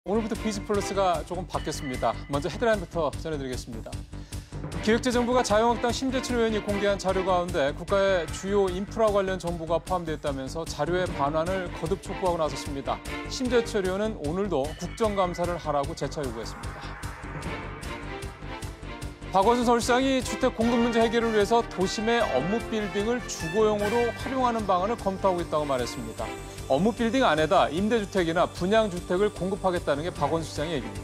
오늘부터 비즈 플러스가 조금 바뀌었습니다. 먼저 헤드라인부터 전해드리겠습니다. 기획재정부가 자유한국당 심재철 의원이 공개한 자료 가운데 국가의 주요 인프라 관련 정보가 포함되어 있다면서 자료의 반환을 거듭 촉구하고 나섰습니다. 심재철 의원은 오늘도 국정감사를 하라고 재차 요구했습니다. 박원순 서울시장이 주택 공급 문제 해결을 위해서 도심의 업무 빌딩을 주거용으로 활용하는 방안을 검토하고 있다고 말했습니다. 업무 빌딩 안에다 임대주택이나 분양주택을 공급하겠다는 게 박원순 시장의 얘기입니다.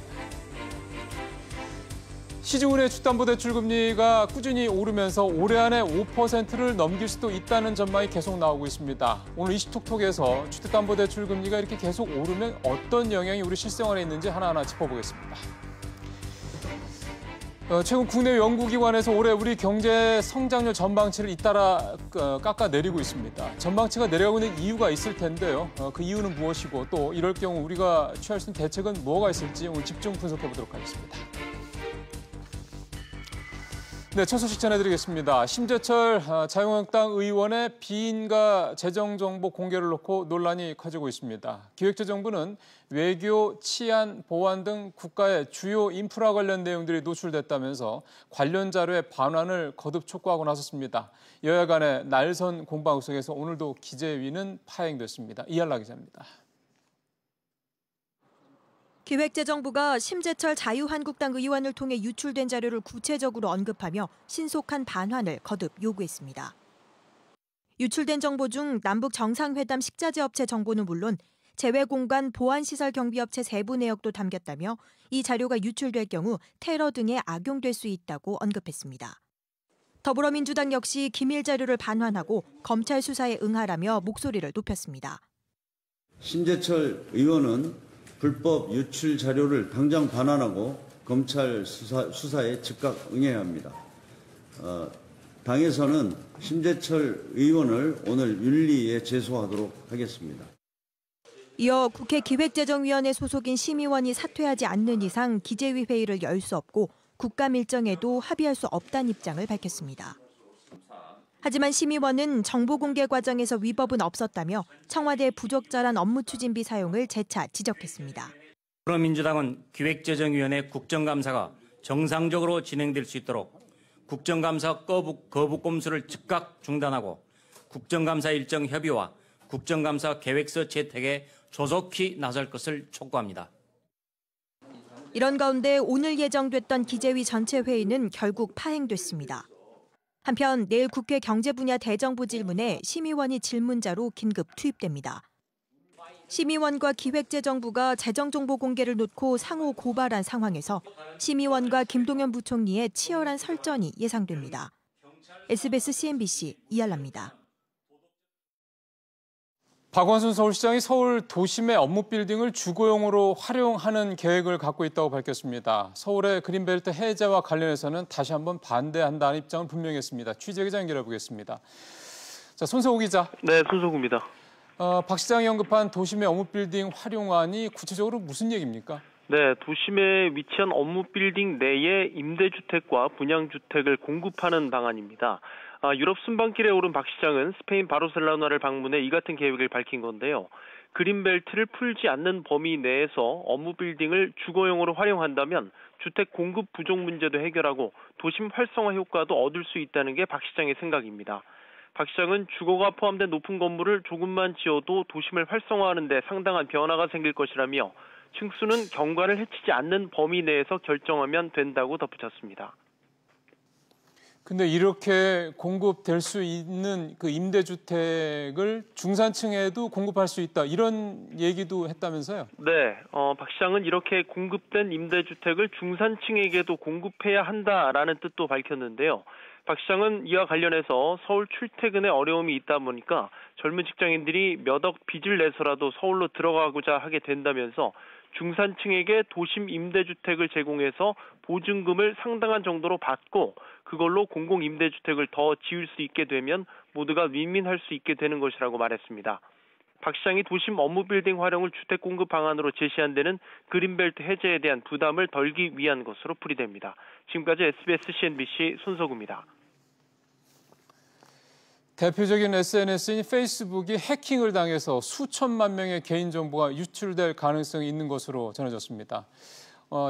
시중은행 주담보대출금리가 꾸준히 오르면서 올해 안에 5%를 넘길 수도 있다는 전망이 계속 나오고 있습니다. 오늘 이슈톡톡에서 주택담보대출금리가 이렇게 계속 오르면 어떤 영향이 우리 실생활에 있는지 하나하나 짚어보겠습니다. 최근 국내 연구기관에서 올해 우리 경제 성장률 전망치를 잇따라 깎아내리고 있습니다. 전망치가 내려가고 있는 이유가 있을 텐데요. 그 이유는 무엇이고 또 이럴 경우 우리가 취할 수 있는 대책은 뭐가 있을지 오늘 집중 분석해 보도록 하겠습니다. 네, 첫 소식 전해드리겠습니다. 심재철 자유한국당 의원의 비인가 재정정보 공개를 놓고 논란이 커지고 있습니다. 기획재정부는 외교, 치안, 보안 등 국가의 주요 인프라 관련 내용들이 노출됐다면서 관련 자료의 반환을 거듭 촉구하고 나섰습니다. 여야 간의 날선 공방 속에서 오늘도 기재위는 파행됐습니다. 이한라 기자입니다. 기획재정부가 심재철 자유한국당 의원을 통해 유출된 자료를 구체적으로 언급하며 신속한 반환을 거듭 요구했습니다. 유출된 정보 중 남북 정상회담 식자재 업체 정보는 물론 재외공간 보안시설 경비업체 세부 내역도 담겼다며 이 자료가 유출될 경우 테러 등에 악용될 수 있다고 언급했습니다. 더불어민주당 역시 기밀 자료를 반환하고 검찰 수사에 응하라며 목소리를 높였습니다. 심재철 의원은 불법 유출 자료를 당장 반환하고 검찰 수사에 즉각 응해야 합니다. 당에서는 심재철 의원을 오늘 윤리에 제소하도록 하겠습니다. 이어 국회 기획재정위원회 소속인 심의원이 사퇴하지 않는 이상 기재위 회의를 열 수 없고 국감 일정에도 합의할 수 없다는 입장을 밝혔습니다. 하지만 심의원은 정보 공개 과정에서 위법은 없었다며 청와대 부적절한 업무 추진비 사용을 재차 지적했습니다. 더불어민주당은 기획재정위원회 국정감사가 정상적으로 진행될 수 있도록 국정감사 거부 꼼수를 즉각 중단하고 국정감사 일정 협의와 국정감사 계획서 채택에 조속히 나설 것을 촉구합니다. 이런 가운데 오늘 예정됐던 기재위 전체 회의는 결국 파행됐습니다. 한편 내일 국회 경제 분야 대정부 질문에 심의원이 질문자로 긴급 투입됩니다. 심의원과 기획재정부가 재정정보 공개를 놓고 상호 고발한 상황에서 심의원과 김동연 부총리의 치열한 설전이 예상됩니다. SBS CNBC 이한라입니다. 박원순 서울시장이 서울 도심의 업무 빌딩을 주거용으로 활용하는 계획을 갖고 있다고 밝혔습니다. 서울의 그린벨트 해제와 관련해서는 다시 한번 반대한다는 입장을 분명히 했습니다. 취재 기자 연결해 보겠습니다. 자, 손석우 기자. 네, 손석우입니다. 박 시장이 언급한 도심의 업무 빌딩 활용안이 구체적으로 무슨 얘기입니까? 네, 도심에 위치한 업무 빌딩 내에 임대주택과 분양주택을 공급하는 방안입니다. 유럽 순방길에 오른 박 시장은 스페인 바르셀로나를 방문해 이 같은 계획을 밝힌 건데요. 그린벨트를 풀지 않는 범위 내에서 업무 빌딩을 주거용으로 활용한다면 주택 공급 부족 문제도 해결하고 도심 활성화 효과도 얻을 수 있다는 게 박 시장의 생각입니다. 박 시장은 주거가 포함된 높은 건물을 조금만 지어도 도심을 활성화하는 데 상당한 변화가 생길 것이라며 층수는 경관을 해치지 않는 범위 내에서 결정하면 된다고 덧붙였습니다. 근데 이렇게 공급될 수 있는 그 임대주택을 중산층에도 공급할 수 있다, 이런 얘기도 했다면서요? 네, 박 시장은 이렇게 공급된 임대주택을 중산층에게도 공급해야 한다라는 뜻도 밝혔는데요. 박 시장은 이와 관련해서 서울 출퇴근에 어려움이 있다 보니까 젊은 직장인들이 몇 억 빚을 내서라도 서울로 들어가고자 하게 된다면서 중산층에게 도심 임대주택을 제공해서 보증금을 상당한 정도로 받고 그걸로 공공임대주택을 더 지을 수 있게 되면 모두가 윈윈할 수 있게 되는 것이라고 말했습니다. 박 시장이 도심 업무 빌딩 활용을 주택 공급 방안으로 제시한 데는 그린벨트 해제에 대한 부담을 덜기 위한 것으로 풀이됩니다. 지금까지 SBS CNBC 손석우입니다. 대표적인 SNS인 페이스북이 해킹을 당해서 수천만 명의 개인정보가 유출될 가능성이 있는 것으로 전해졌습니다.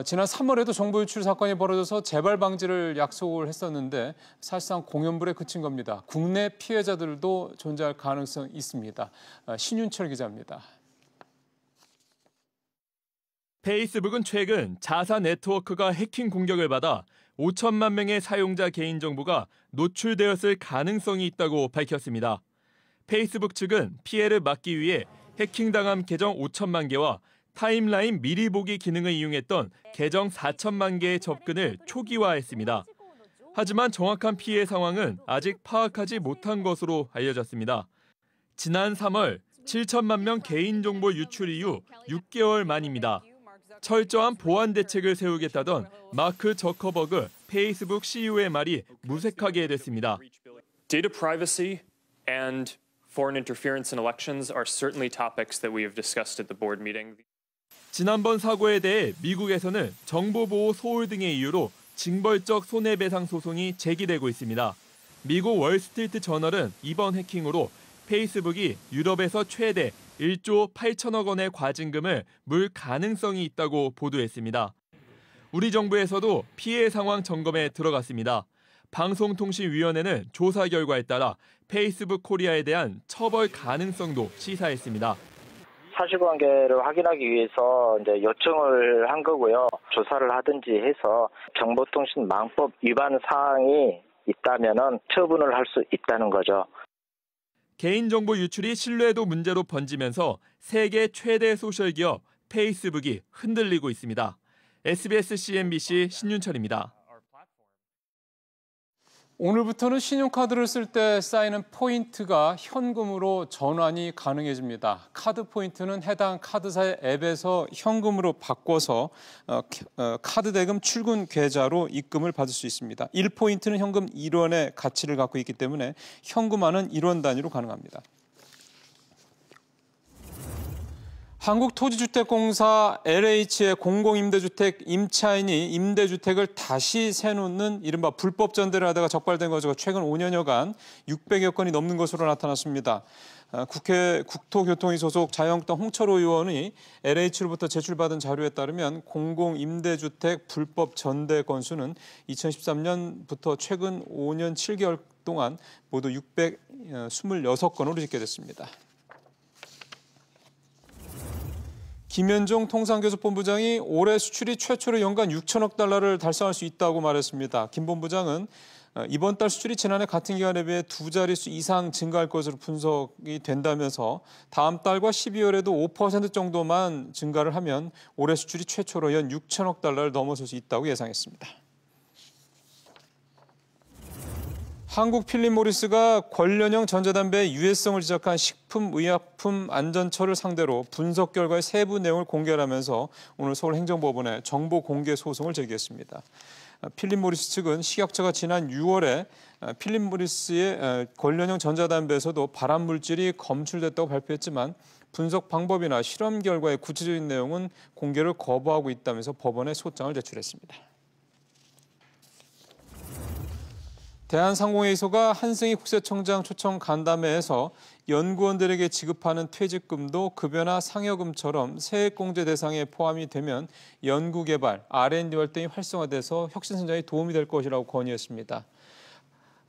지난 3월에도 정보 유출 사건이 벌어져서 재발 방지를 약속을 했었는데 사실상 공연불에 그친 겁니다. 국내 피해자들도 존재할 가능성이 있습니다. 신윤철 기자입니다. 페이스북은 최근 자사 네트워크가 해킹 공격을 받아 5천만 명의 사용자 개인정보가 노출되었을 가능성이 있다고 밝혔습니다. 페이스북 측은 피해를 막기 위해 해킹당한 계정 5천만 개와 타임라인 미리 보기 기능을 이용했던 계정 4천만 개의 접근을 초기화했습니다. 하지만 정확한 피해 상황은 아직 파악하지 못한 것으로 알려졌습니다. 지난 3월 7천만 명 개인정보 유출 이후 6개월 만입니다. 철저한 보안 대책을 세우겠다던 마크 저커버그 페이스북 CEO의 말이 무색하게 됐습니다. Data privacy and foreign interference in elections are certainly topics that we have discussed at the board meeting. 지난번 사고에 대해 미국에서는 정보보호 소홀 등의 이유로 징벌적 손해배상 소송이 제기되고 있습니다. 미국 월스트리트 저널은 이번 해킹으로 페이스북이 유럽에서 최대 1조 8천억 원의 과징금을 물 가능성이 있다고 보도했습니다. 우리 정부에서도 피해 상황 점검에 들어갔습니다. 방송통신위원회는 조사 결과에 따라 페이스북 코리아에 대한 처벌 가능성도 시사했습니다. 사실관계를 확인하기 위해서 이제 요청을 한 거고요. 조사를 하든지 해서 정보통신망법 위반 사항이 있다면은 처분을 할 수 있다는 거죠. 개인정보 유출이 신뢰도 문제로 번지면서 세계 최대 소셜기업 페이스북이 흔들리고 있습니다. SBS CNBC 신윤철입니다. 오늘부터는 신용카드를 쓸 때 쌓이는 포인트가 현금으로 전환이 가능해집니다. 카드 포인트는 해당 카드사의 앱에서 현금으로 바꿔서 카드 대금 출금 계좌로 입금을 받을 수 있습니다. 1포인트는 현금 1원의 가치를 갖고 있기 때문에 현금화는 1원 단위로 가능합니다. 한국토지주택공사 LH의 공공임대주택 임차인이 임대주택을 다시 세놓는 이른바 불법 전대를 하다가 적발된 것으로 최근 5년여간 600여 건이 넘는 것으로 나타났습니다. 국회 국토교통위 소속 자유한국당 홍철호 의원이 LH로부터 제출받은 자료에 따르면 공공임대주택 불법 전대 건수는 2013년부터 최근 5년 7개월 동안 모두 626건으로 집계됐습니다. 김현종 통상교섭본부장이 올해 수출이 최초로 연간 6천억 달러를 달성할 수 있다고 말했습니다. 김 본부장은 이번 달 수출이 지난해 같은 기간에 비해 2자릿수 이상 증가할 것으로 분석이 된다면서 다음 달과 12월에도 5% 정도만 증가를 하면 올해 수출이 최초로 연 6천억 달러를 넘어설 수 있다고 예상했습니다. 한국 필립 모리스가 관련형 전자담배의 유해성을 지적한 식품의약품 안전처를 상대로 분석 결과의 세부 내용을 공개하면서 오늘 서울행정법원에 정보 공개 소송을 제기했습니다. 필립 모리스 측은 식약처가 지난 6월에 필립 모리스의 관련형 전자담배에서도 발암물질이 검출됐다고 발표했지만 분석 방법이나 실험 결과의 구체적인 내용은 공개를 거부하고 있다면서 법원에 소장을 제출했습니다. 대한상공회의소가 한승희 국세청장 초청 간담회에서 연구원들에게 지급하는 퇴직금도 급여나 상여금처럼 세액공제 대상에 포함이 되면 연구개발, R&D 활동이 활성화돼서 혁신성장에 도움이 될 것이라고 건의했습니다.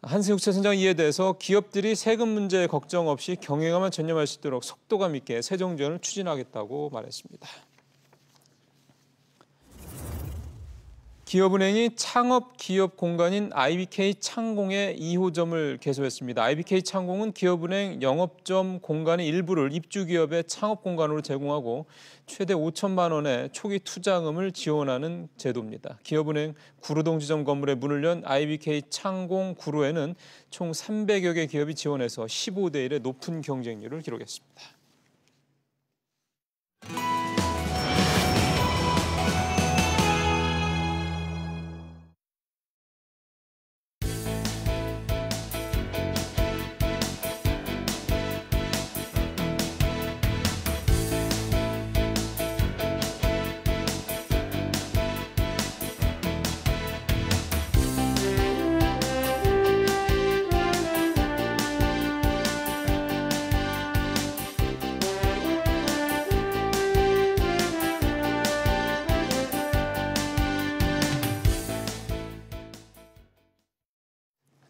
한승희 국세청장은 이에 대해서 기업들이 세금 문제에 걱정 없이 경영에만 전념할 수 있도록 속도감 있게 세정 지원을 추진하겠다고 말했습니다. 기업은행이 창업 기업 공간인 IBK 창공에 2호점을 개소했습니다. IBK 창공은 기업은행 영업점 공간의 일부를 입주기업의 창업 공간으로 제공하고 최대 5천만 원의 초기 투자금을 지원하는 제도입니다. 기업은행 구로동 지점 건물에 문을 연 IBK 창공 구로에는 총 300여 개 기업이 지원해서 15대 1의 높은 경쟁률을 기록했습니다.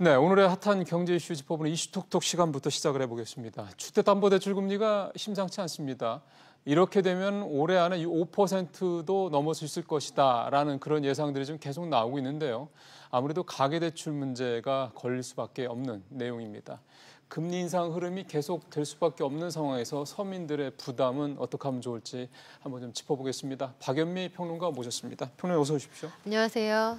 네, 오늘의 핫한 경제 이슈 짚어보는 이슈톡톡 시간부터 시작을 해보겠습니다. 주택담보대출 금리가 심상치 않습니다. 이렇게 되면 올해 안에 5%도 넘을 수 있을 것이다라는 그런 예상들이 좀 계속 나오고 있는데요. 아무래도 가계대출 문제가 걸릴 수밖에 없는 내용입니다. 금리 인상 흐름이 계속될 수밖에 없는 상황에서 서민들의 부담은 어떻게 하면 좋을지 한번 좀 짚어보겠습니다. 박연미 평론가 모셨습니다. 평론가 어서 오십시오. 안녕하세요.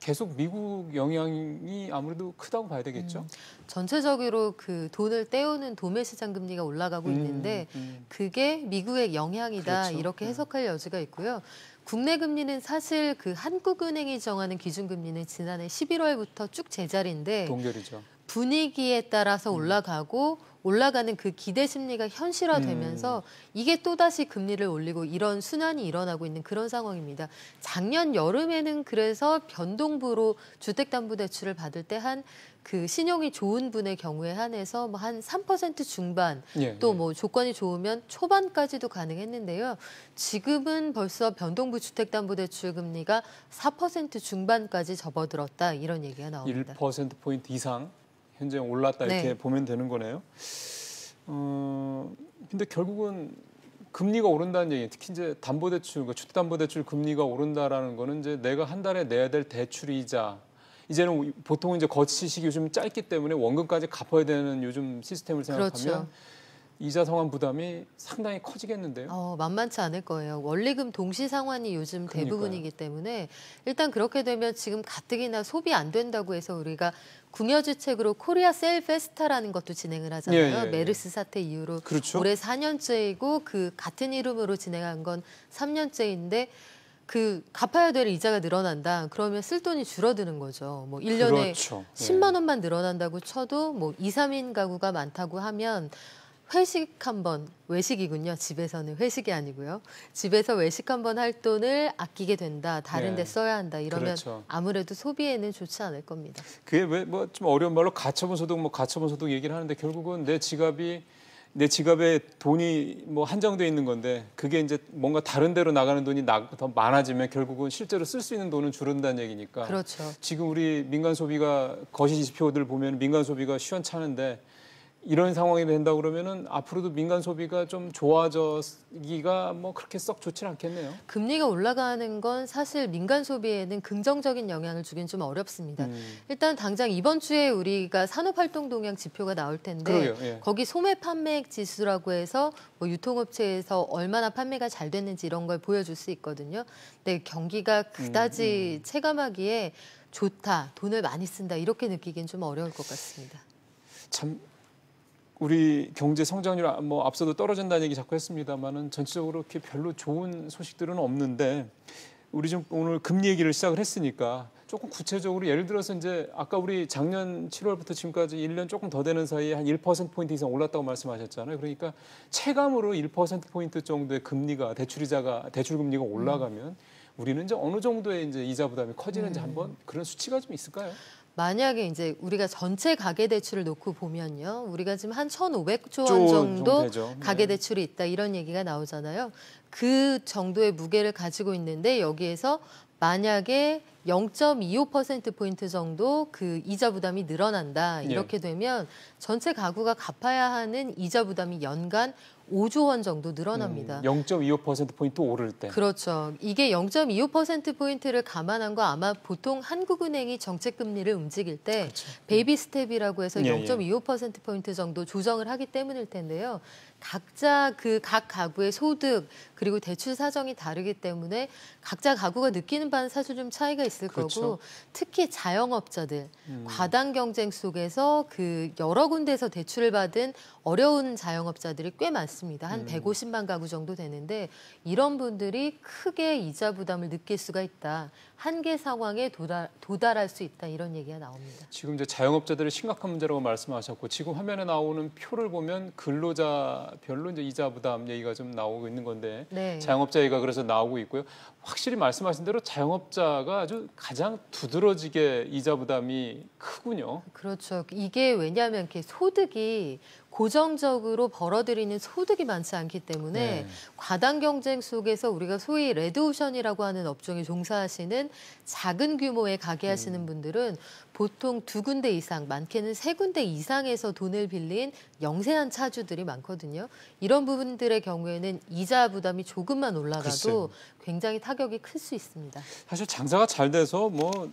계속 미국 영향이 아무래도 크다고 봐야 되겠죠? 전체적으로 그 돈을 떼우는 도매 시장 금리가 올라가고 있는데 그게 미국의 영향이다 그렇죠. 이렇게 해석할 여지가 있고요. 국내 금리는 사실 그 한국은행이 정하는 기준금리는 지난해 11월부터 쭉 제자리인데 동결이죠. 분위기에 따라서 올라가고 올라가는 그 기대 심리가 현실화되면서 이게 또다시 금리를 올리고 이런 순환이 일어나고 있는 그런 상황입니다. 작년 여름에는 그래서 변동부로 주택담보대출을 받을 때 한 그 신용이 좋은 분의 경우에 한해서 뭐 한 3% 중반 또 뭐 조건이 좋으면 초반까지도 가능했는데요. 지금은 벌써 변동부 주택담보대출 금리가 4% 중반까지 접어들었다 이런 얘기가 나옵니다. 1%포인트 이상 현재 올랐다 이렇게 보면 되는 거네요. 근데 결국은 금리가 오른다는 얘기, 특히 이제 담보대출, 그러니까 주택담보대출 금리가 오른다라는 거는 이제 내가 한 달에 내야 될 대출이자 이제는 보통 이제 거치식이 요즘 짧기 때문에 원금까지 갚아야 되는 요즘 시스템을 생각하면 그렇죠. 이자 상환 부담이 상당히 커지겠는데요. 만만치 않을 거예요. 원리금 동시 상환이 요즘 대부분이기 때문에 일단 그렇게 되면 지금 가뜩이나 소비 안 된다고 해서 우리가 궁여주책으로 코리아 세일 페스타라는 것도 진행을 하잖아요. 메르스 사태 이후로 그렇죠. 올해 4년째이고 그 같은 이름으로 진행한 건 3년째인데 그 갚아야 될 이자가 늘어난다. 그러면 쓸 돈이 줄어드는 거죠. 뭐 1년에 그렇죠. 10만 원만 늘어난다고 쳐도 뭐 2, 3인 가구가 많다고 하면 회식 한 번, 외식이군요. 집에서는 회식이 아니고요. 집에서 외식 한 번 할 돈을 아끼게 된다. 다른 데 써야 한다. 이러면 그렇죠. 아무래도 소비에는 좋지 않을 겁니다. 그게 왜 뭐 좀 어려운 말로 가처분 소득 얘기를 하는데 결국은 내 지갑에 돈이 뭐 한정돼 있는 건데 그게 이제 뭔가 다른 데로 나가는 돈이 더 많아지면 결국은 실제로 쓸 수 있는 돈은 줄어든다는 얘기니까. 그렇죠. 지금 우리 민간 소비가 거시 지표들 보면 민간 소비가 시원찮은데 이런 상황이 된다 그러면은 앞으로도 민간 소비가 좀 좋아지기가 뭐 그렇게 썩 좋지는 않겠네요. 금리가 올라가는 건 사실 민간 소비에는 긍정적인 영향을 주긴 좀 어렵습니다. 일단 당장 이번 주에 우리가 산업활동 동향 지표가 나올 텐데 거기 소매 판매액 지수라고 해서 뭐 유통업체에서 얼마나 판매가 잘 됐는지 이런 걸 보여줄 수 있거든요. 근데 경기가 그다지 체감하기에 좋다, 돈을 많이 쓴다 이렇게 느끼기는 좀 어려울 것 같습니다. 참. 우리 경제 성장률 뭐 앞서도 떨어진다는 얘기 자꾸 했습니다만은 전체적으로 이렇게 별로 좋은 소식들은 없는데 우리 좀 오늘 금리 얘기를 시작을 했으니까 조금 구체적으로 예를 들어서 이제 아까 우리 작년 7월부터 지금까지 1년 조금 더 되는 사이에 한 1%포인트 이상 올랐다고 말씀하셨잖아요. 그러니까 체감으로 1%포인트 정도의 금리가 대출 금리가 올라가면 우리는 이제 어느 정도의 이제 이자 부담이 커지는지 한번 그런 수치가 좀 있을까요? 만약에 이제 우리가 전체 가계대출을 놓고 보면요. 우리가 지금 한 1,500조 원 정도 가계대출이 있다 이런 얘기가 나오잖아요. 그 정도의 무게를 가지고 있는데 여기에서 만약에 0.25%포인트 정도 그 이자 부담이 늘어난다. 이렇게 되면 전체 가구가 갚아야 하는 이자 부담이 연간 5조 원 정도 늘어납니다. 0.25%포인트 오를 때. 그렇죠. 이게 0.25%포인트를 감안한 거 아마 보통 한국은행이 정책금리를 움직일 때 베이비 스텝이라고 해서 0.25%포인트 정도 조정을 하기 때문일 텐데요. 각자 그 각 가구의 소득 그리고 대출 사정이 다르기 때문에 각자 가구가 느끼는 바는 사실 좀 차이가 있을 거고 특히 자영업자들 과당 경쟁 속에서 그 여러 군데에서 대출을 받은 어려운 자영업자들이 꽤 많습니다. 한 150만 가구 정도 되는데 이런 분들이 크게 이자 부담을 느낄 수가 있다. 한계 상황에 도달할 수 있다. 이런 얘기가 나옵니다. 지금 이제 자영업자들의 심각한 문제라고 말씀하셨고 지금 화면에 나오는 표를 보면 근로자별로 이제 이자 부담 얘기가 좀 나오고 있는 건데 자영업자 얘기가 그래서 나오고 있고요. 확실히 말씀하신 대로 자영업자가 아주 가장 두드러지게 이자 부담이 크군요. 그렇죠. 이게 왜냐하면 이렇게 소득이 고정적으로 벌어들이는 소득이 많지 않기 때문에 과당 경쟁 속에서 우리가 소위 레드오션이라고 하는 업종에 종사하시는 작은 규모의 가게 하시는 분들은 보통 2군데 이상, 많게는 3군데 이상에서 돈을 빌린 영세한 차주들이 많거든요. 이런 부분들의 경우에는 이자 부담이 조금만 올라가도 글쎄요. 굉장히 타격이 클 수 있습니다. 사실 장사가 잘 돼서 뭐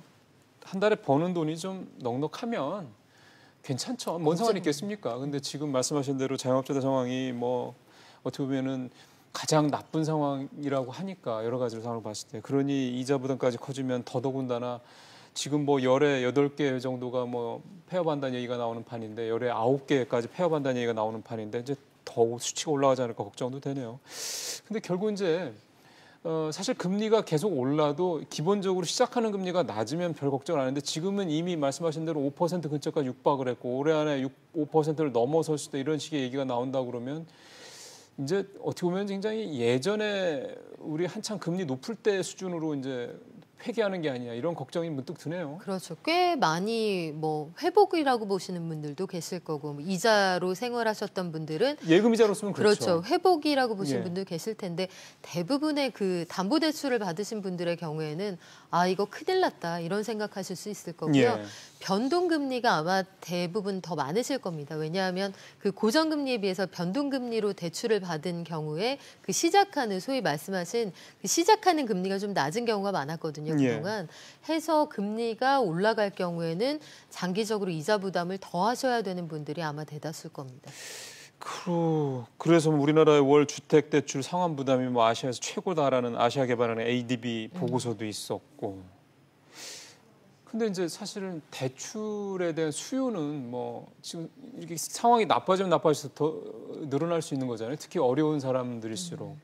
한 달에 버는 돈이 좀 넉넉하면 괜찮죠. 뭔 상관이 있겠습니까? 근데 지금 말씀하신 대로 자영업자들 상황이 뭐 어떻게 보면은 가장 나쁜 상황이라고 하니까 여러 가지 상황을 봤을 때 그러니 이자 부담까지 커지면 더더군다나 지금 뭐 열에 8개 정도가 뭐 폐업한다는 얘기가 나오는 판인데 열에 9개까지 폐업한다는 얘기가 나오는 판인데 이제 더욱 수치가 올라가지 않을까 걱정도 되네요. 근데 결국 이제 사실 금리가 계속 올라도 기본적으로 시작하는 금리가 낮으면 별 걱정 안 하는데 지금은 이미 말씀하신 대로 5% 근처까지 육박을 했고 올해 안에 5%를 넘어설 수도 이런 식의 얘기가 나온다 그러면 이제 어떻게 보면 굉장히 예전에 우리 한창 금리 높을 때 수준으로 이제 회귀하는 게 아니야 이런 걱정이 문득 드네요. 그렇죠. 꽤 많이 뭐 회복이라고 보시는 분들도 계실 거고 뭐 이자로 생활하셨던 분들은 예금 이자로 쓰면 그렇죠. 회복이라고 보시는 예. 분들 계실 텐데 대부분의 그 담보대출을 받으신 분들의 경우에는 아 이거 큰일 났다 이런 생각하실 수 있을 거고요. 예. 변동금리가 아마 대부분 더 많으실 겁니다. 왜냐하면 그 고정금리에 비해서 변동금리로 대출을 받은 경우에 그 시작하는 소위 말씀하신 그 시작하는 금리가 좀 낮은 경우가 많았거든요. 그동안 해서 금리가 올라갈 경우에는 장기적으로 이자 부담을 더 하셔야 되는 분들이 아마 대다수일 겁니다. 그래서 우리나라의 월 주택 대출 상환 부담이 뭐 아시아에서 최고다라는 아시아 개발은행 ADB 보고서도 있었고. 근데 이제 사실은 대출에 대한 수요는 뭐 지금 이렇게 상황이 나빠지면 나빠져서 더 늘어날 수 있는 거잖아요. 특히 어려운 사람들일수록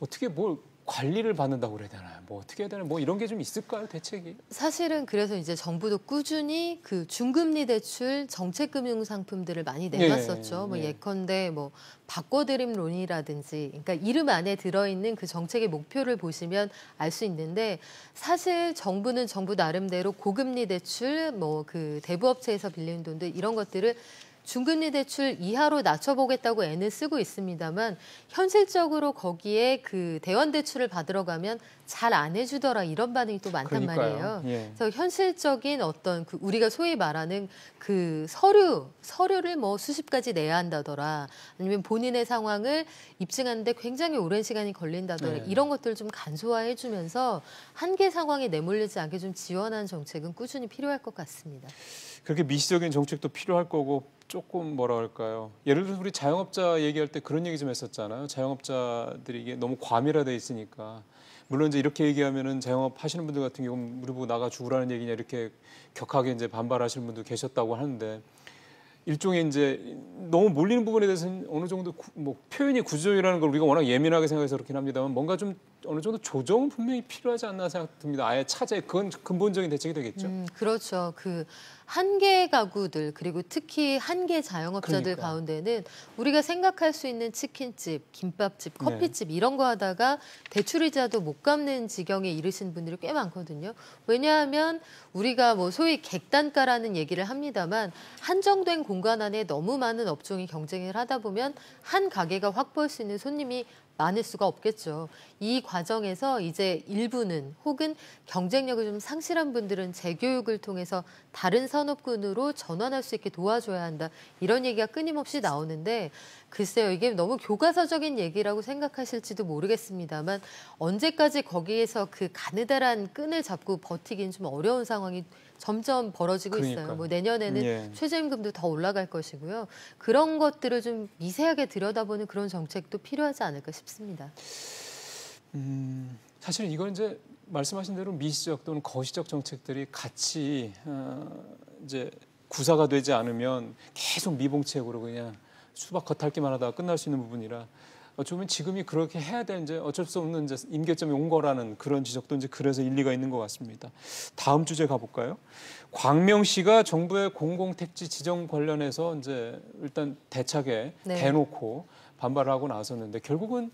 어떻게 뭘 관리를 받는다고 그래야 되나요? 뭐 어떻게 해야 되나? 뭐 이런 게 좀 있을까요, 대책이? 사실은 그래서 이제 정부도 꾸준히 그 중금리 대출 정책금융 상품들을 많이 내놨었죠. 뭐 예컨대 뭐 바꿔드림 론이라든지, 그러니까 이름 안에 들어있는 그 정책의 목표를 보시면 알 수 있는데 사실 정부는 정부 나름대로 고금리 대출, 뭐 그 대부업체에서 빌리는 돈들 이런 것들을 중금리 대출 이하로 낮춰보겠다고 애는 쓰고 있습니다만 현실적으로 거기에 그 대환 대출을 받으러 가면 잘 안 해주더라 이런 반응이 또 많단 말이에요. 그래서 현실적인 어떤 그 우리가 소위 말하는 그 서류를 뭐 수십 가지 내야 한다더라 아니면 본인의 상황을 입증하는데 굉장히 오랜 시간이 걸린다더라 이런 것들을 좀 간소화해주면서 한계 상황에 내몰리지 않게 좀 지원하는 정책은 꾸준히 필요할 것 같습니다. 그렇게 미시적인 정책도 필요할 거고 조금 뭐라 할까요? 예를 들어서 우리 자영업자 얘기할 때 그런 얘기 좀 했었잖아요. 자영업자들이 이게 너무 과밀화돼 있으니까 물론 이제 이렇게 얘기하면은 자영업 하시는 분들 같은 경우는 우리 보고 나가 죽으라는 얘기냐 이렇게 격하게 이제 반발하시는 분도 계셨다고 하는데 일종의 이제 너무 몰리는 부분에 대해서는 어느 정도 뭐 표현이 구조적이라는 걸 우리가 워낙 예민하게 생각해서 그렇긴 합니다만 뭔가 좀 어느 정도 조정은 분명히 필요하지 않나 생각됩니다. 아예 차제 그건 근본적인 대책이 되겠죠. 그렇죠. 그 한계 가구들 그리고 특히 한계 자영업자들 가운데는 우리가 생각할 수 있는 치킨집, 김밥집, 커피집 이런 거 하다가 대출이자도 못 갚는 지경에 이르신 분들이 꽤 많거든요. 왜냐하면 우리가 뭐 소위 객단가라는 얘기를 합니다만 한정된 공간 안에 너무 많은 업종이 경쟁을 하다 보면 한 가게가 확보할 수 있는 손님이 많을 수가 없겠죠. 이 과정에서 이제 일부는 혹은 경쟁력을 좀 상실한 분들은 재교육을 통해서 다른 산업군으로 전환할 수 있게 도와줘야 한다. 이런 얘기가 끊임없이 나오는데 글쎄요. 이게 너무 교과서적인 얘기라고 생각하실지도 모르겠습니다만 언제까지 거기에서 그 가느다란 끈을 잡고 버티기는 좀 어려운 상황이 점점 벌어지고 있어요. 뭐 내년에는 최저임금도 더 올라갈 것이고요. 그런 것들을 좀 미세하게 들여다보는 그런 정책도 필요하지 않을까 싶습니다. 사실 이건 이제 말씀하신 대로 미시적 또는 거시적 정책들이 같이 이제 구사가 되지 않으면 계속 미봉책으로 그냥 수박 겉핥기만 하다가 끝날 수 있는 부분이라 어쩌면 지금이 그렇게 해야 될 이제 어쩔 수 없는 이제 임계점이 온 거라는 그런 지적도 이제 그래서 일리가 있는 것 같습니다. 다음 주제 가볼까요? 광명시가 정부의 공공택지 지정 관련해서 이제 일단 대차게 대놓고 반발을 하고 나섰는데 결국은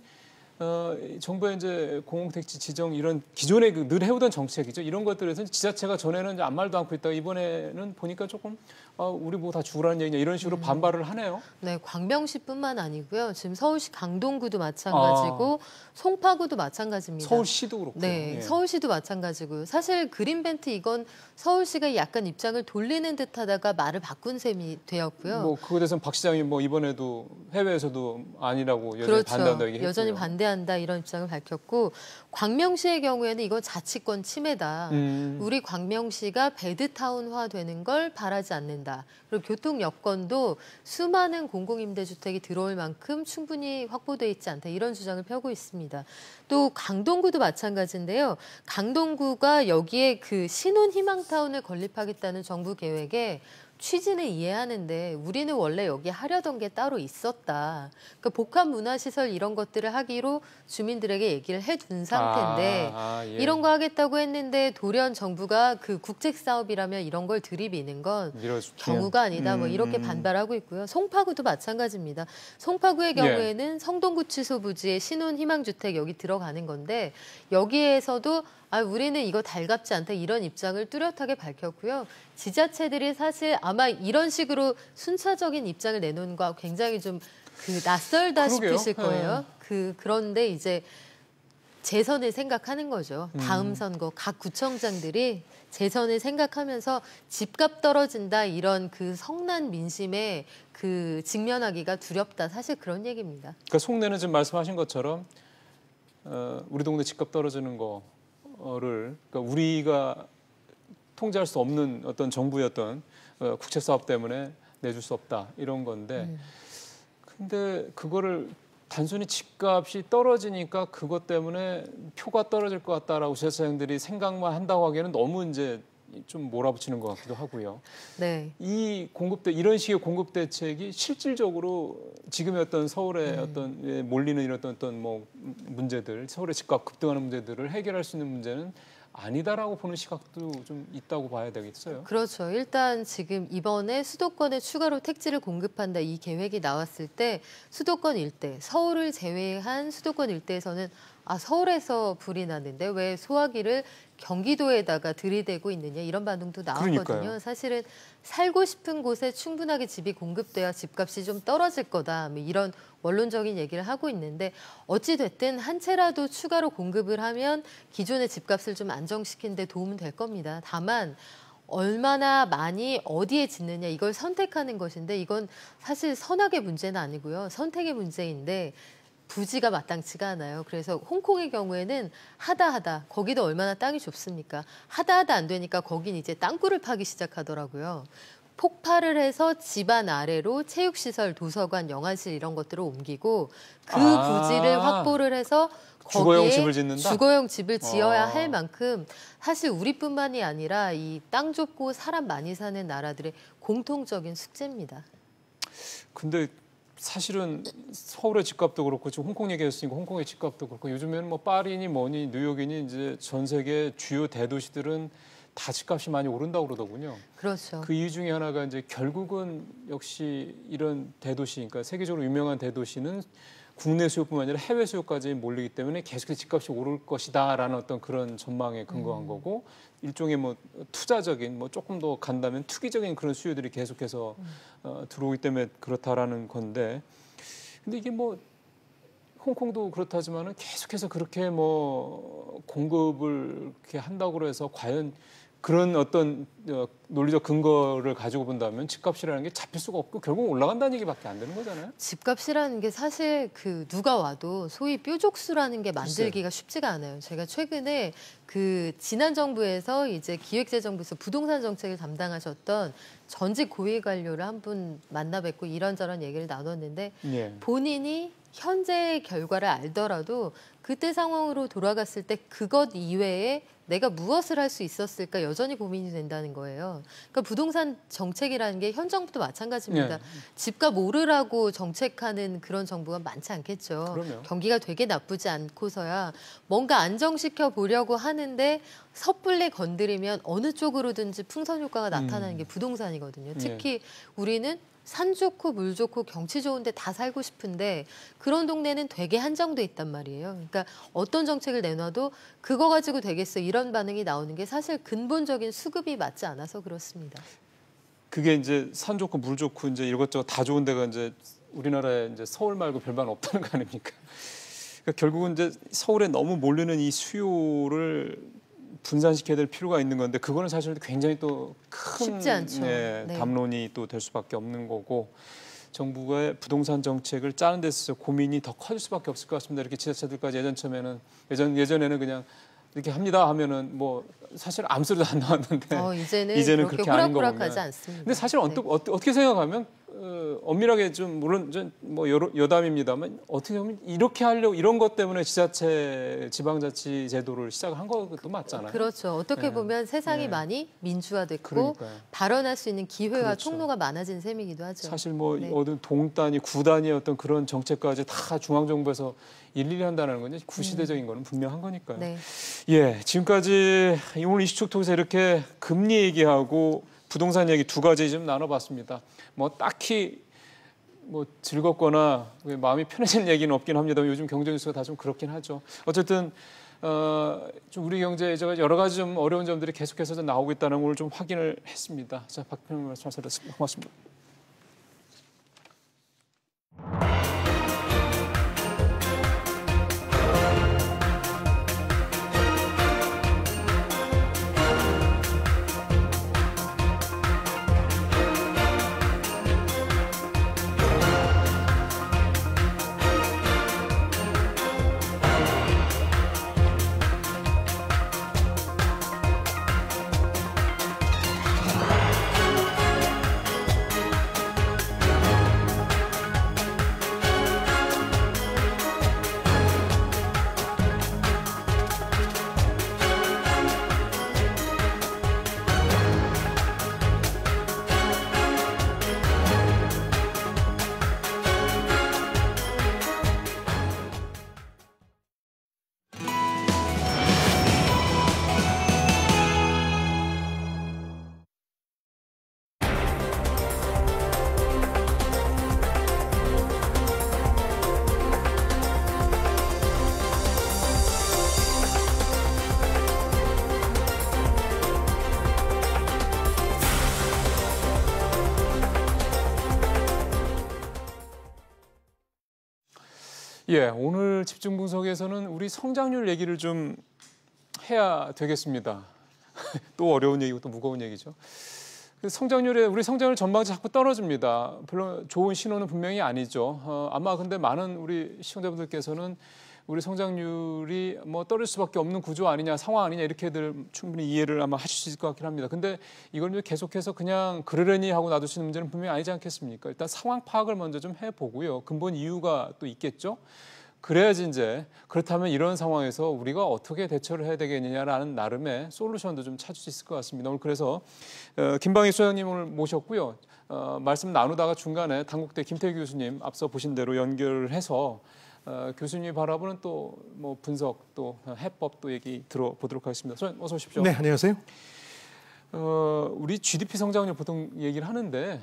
정부의 이제 공공택지 지정 이런 기존에 늘 해오던 정책이죠. 이런 것들에서 지자체가 전에는 이제 아무 말도 않고 있다가 이번에는 보니까 조금 우리 뭐 다 죽으라는 얘기냐 이런 식으로 반발을 하네요. 네, 광명시뿐만 아니고요. 지금 서울시 강동구도 마찬가지고 송파구도 마찬가지입니다. 서울시도 그렇고요. 네, 예. 서울시도 마찬가지고요. 사실 그린벨트 이건 서울시가 약간 입장을 돌리는 듯하다가 말을 바꾼 셈이 되었고요. 뭐 그거에 대해서는 박 시장이 뭐 이번에도 해외에서도 아니라고 여전히 그렇죠. 반대한다 얘기했고요. 여전히 반대한다 이런 입장을 밝혔고 광명시의 경우에는 이건 자치권 침해다. 우리 광명시가 베드타운화 되는 걸 바라지 않는다. 그리고 교통 여건도 수많은 공공임대주택이 들어올 만큼 충분히 확보돼 있지 않다. 이런 주장을 펴고 있습니다. 또 강동구도 마찬가지인데요. 강동구가 여기에 그 신혼희망타운을 건립하겠다는 정부 계획에 취지는 이해하는데 우리는 원래 여기 하려던 게 따로 있었다. 그러니까 복합문화시설 이런 것들을 하기로 주민들에게 얘기를 해둔 상태인데 예. 이런 거 하겠다고 했는데 돌연 정부가 그 국책사업이라면 이런 걸 들이미는 건 경우가 아니다. 뭐 이렇게 반발하고 있고요. 송파구도 마찬가지입니다. 송파구의 경우에는 성동구치소 부지에 신혼희망주택 여기 들어가는 건데 여기에서도 우리는 이거 달갑지 않다 이런 입장을 뚜렷하게 밝혔고요. 지자체들이 사실 아마 이런 식으로 순차적인 입장을 내놓은 거 굉장히 좀 낯설다 싶으실 거예요. 그런데 이제 재선을 생각하는 거죠. 다음 선거 각 구청장들이 재선을 생각하면서 집값 떨어진다 이런 그 성난 민심에 직면하기가 두렵다. 사실 그런 얘기입니다. 그러니까 속내는 지금 말씀하신 것처럼 우리 동네 집값 떨어지는 거를 그러니까 우리가 통제할 수 없는 어떤 정부의 어떤 국책 사업 때문에 내줄 수 없다 이런 건데 근데 그거를 단순히 집값이 떨어지니까 그것 때문에 표가 떨어질 것 같다라고 지자체장들이 생각만 한다고 하기에는 너무 이제 좀 몰아붙이는 것 같기도 하고요. 네. 이런 식의 공급 대책이 실질적으로 지금의 어떤 서울의 어떤 몰리는 이런 어떤 뭐 문제들, 서울의 집값 급등하는 문제들을 해결할 수 있는 문제는 아니다라고 보는 시각도 좀 있다고 봐야 되겠어요. 그렇죠. 일단 지금 이번에 수도권에 추가로 택지를 공급한다 이 계획이 나왔을 때 수도권 일대, 서울을 제외한 수도권 일대에서는 서울에서 불이 나는데 왜 소화기를 경기도에다가 들이대고 있느냐 이런 반응도 나왔거든요. 그러니까요. 사실은 살고 싶은 곳에 충분하게 집이 공급돼야 집값이 좀 떨어질 거다. 뭐 이런 원론적인 얘기를 하고 있는데 어찌 됐든 한 채라도 추가로 공급을 하면 기존의 집값을 좀 안정시키는 데 도움은 될 겁니다. 다만 얼마나 많이 어디에 짓느냐 이걸 선택하는 것인데 이건 사실 선악의 문제는 아니고요. 선택의 문제인데 부지가 마땅치가 않아요. 그래서 홍콩의 경우에는 하다 거기도 얼마나 땅이 좁습니까? 하다 안 되니까 거긴 이제 땅굴을 파기 시작하더라고요. 폭발을 해서 집안 아래로 체육시설, 도서관, 영화실 이런 것들을 옮기고 그 부지를 확보를 해서 주거용 집을 짓는다? 주거용 집을 지어야 할 만큼 사실 우리뿐만이 아니라 이 땅 좁고 사람 많이 사는 나라들의 공통적인 숙제입니다. 근데 사실은 서울의 집값도 그렇고 지금 홍콩 얘기했으니까 홍콩의 집값도 그렇고 요즘에는 뭐 파리니 뭐니 뉴욕이니 이제 전 세계 주요 대도시들은 다 집값이 많이 오른다고 그러더군요. 그렇죠. 그 이유 중에 하나가 이제 결국은 역시 이런 대도시, 그러니까 세계적으로 유명한 대도시는 국내 수요뿐만 아니라 해외 수요까지 몰리기 때문에 계속해서 집값이 오를 것이다라는 어떤 그런 전망에 근거한 거고 일종의 뭐 투자적인 뭐 조금 더 간다면 투기적인 그런 수요들이 계속해서 들어오기 때문에 그렇다라는 건데 근데 이게 뭐 홍콩도 그렇다지만은 계속해서 그렇게 뭐 공급을 이렇게 한다고 해서 과연 그런 어떤 논리적 근거를 가지고 본다면 집값이라는 게 잡힐 수가 없고 결국 올라간다는 얘기밖에 안 되는 거잖아요. 집값이라는 게 사실 누가 와도 소위 뾰족수라는 게 만들기가 쉽지가 않아요. 제가 최근에 지난 정부에서 이제 기획재정부에서 부동산 정책을 담당하셨던 전직 고위 관료를 한 분 만나 뵙고 이런저런 얘기를 나눴는데 본인이 현재의 결과를 알더라도 그때 상황으로 돌아갔을 때 그것 이외에 내가 무엇을 할 수 있었을까 여전히 고민이 된다는 거예요. 그러니까 부동산 정책이라는 게 현 정부도 마찬가지입니다. 집값 오르라고 정책하는 그런 정부가 많지 않겠죠. 그럼요. 경기가 되게 나쁘지 않고서야 뭔가 안정시켜 보려고 하는데 섣불리 건드리면 어느 쪽으로든지 풍선 효과가 나타나는 게 부동산이거든요. 특히 우리는 산 좋고 물 좋고 경치 좋은데 다 살고 싶은데 그런 동네는 되게 한정돼 있단 말이에요. 그러니까 어떤 정책을 내놔도 그거 가지고 되겠어 이런 반응이 나오는 게 사실 근본적인 수급이 맞지 않아서 그렇습니다. 그게 이제 산 좋고 물 좋고 이제 이것저것 다 좋은 데가 이제 우리나라에 이제 서울 말고 별반 없다는 거 아닙니까? 그러니까 결국은 이제 서울에 너무 몰리는 이 수요를 분산시켜야 될 필요가 있는 건데 그거는 사실 굉장히 또 큰 쉽지 않죠. 네. 담론이 또 될 수밖에 없는 거고 정부의 부동산 정책을 짜는 데 있어서 고민이 더 커질 수밖에 없을 것 같습니다. 이렇게 지자체들까지 예전에는 그냥 이렇게 합니다 하면은 뭐 사실 아무 소리도 안 나왔는데 이제는 그렇게 아닌 거 보면. 않습니다. 근데 사실 어떻게 생각하면 엄밀하게 좀 물론 뭐 여담입니다만 어떻게 보면 이렇게 하려고 이런 것 때문에 지방자치 제도를 시작한 것도 맞잖아요. 그렇죠. 어떻게 보면 세상이 많이 민주화됐고 그러니까요. 발언할 수 있는 기회와 그렇죠. 통로가 많아진 셈이기도 하죠. 사실 뭐 어떤 동단위, 구단위의 어떤 그런 정책까지 다 중앙정부에서 일일이 한다는 건 구시대적인 거는 분명한 거니까요. 네. 예, 지금까지 오늘 이슈 통해서 이렇게 금리 얘기하고 부동산 얘기 두 가지 좀 나눠봤습니다. 뭐 딱히 뭐 즐겁거나 마음이 편해지는 얘기는 없긴 합니다만 요즘 경제 뉴스가 다 좀 그렇긴 하죠. 어쨌든 좀 우리 경제에 여러 가지 좀 어려운 점들이 계속해서 좀 나오고 있다는 걸 좀 확인을 했습니다. 자, 박평 말씀하셨습니다. 고맙습니다. 예, 오늘 집중 분석에서는 우리 성장률 얘기를 좀 해야 되겠습니다. 또 어려운 얘기고 또 무거운 얘기죠. 우리 성장률 전반적으로 자꾸 떨어집니다. 별로 좋은 신호는 분명히 아니죠. 아마 근데 많은 우리 시청자분들께서는 우리 성장률이 뭐 떨어질 수밖에 없는 구조 아니냐, 상황 아니냐 이렇게들 충분히 이해를 아마 하실 수 있을 것 같긴 합니다. 근데 이걸 계속해서 그냥 그러려니 하고 놔둘 수 있는 문제는 분명히 아니지 않겠습니까? 일단 상황 파악을 먼저 좀 해보고요. 근본 이유가 또 있겠죠. 그래야지 이제 그렇다면 이런 상황에서 우리가 어떻게 대처를 해야 되겠느냐라는 나름의 솔루션도 좀 찾을 수 있을 것 같습니다. 오늘 그래서 김방희 소장님을 모셨고요. 말씀 나누다가 중간에 단국대 김태규 교수님 앞서 보신 대로 연결을 해서 교수님이 바라보는 또 뭐 분석 또 해법 또 얘기 들어보도록 하겠습니다. 소장님 어서 오십시오. 네, 안녕하세요. 우리 GDP 성장률 보통 얘기를 하는데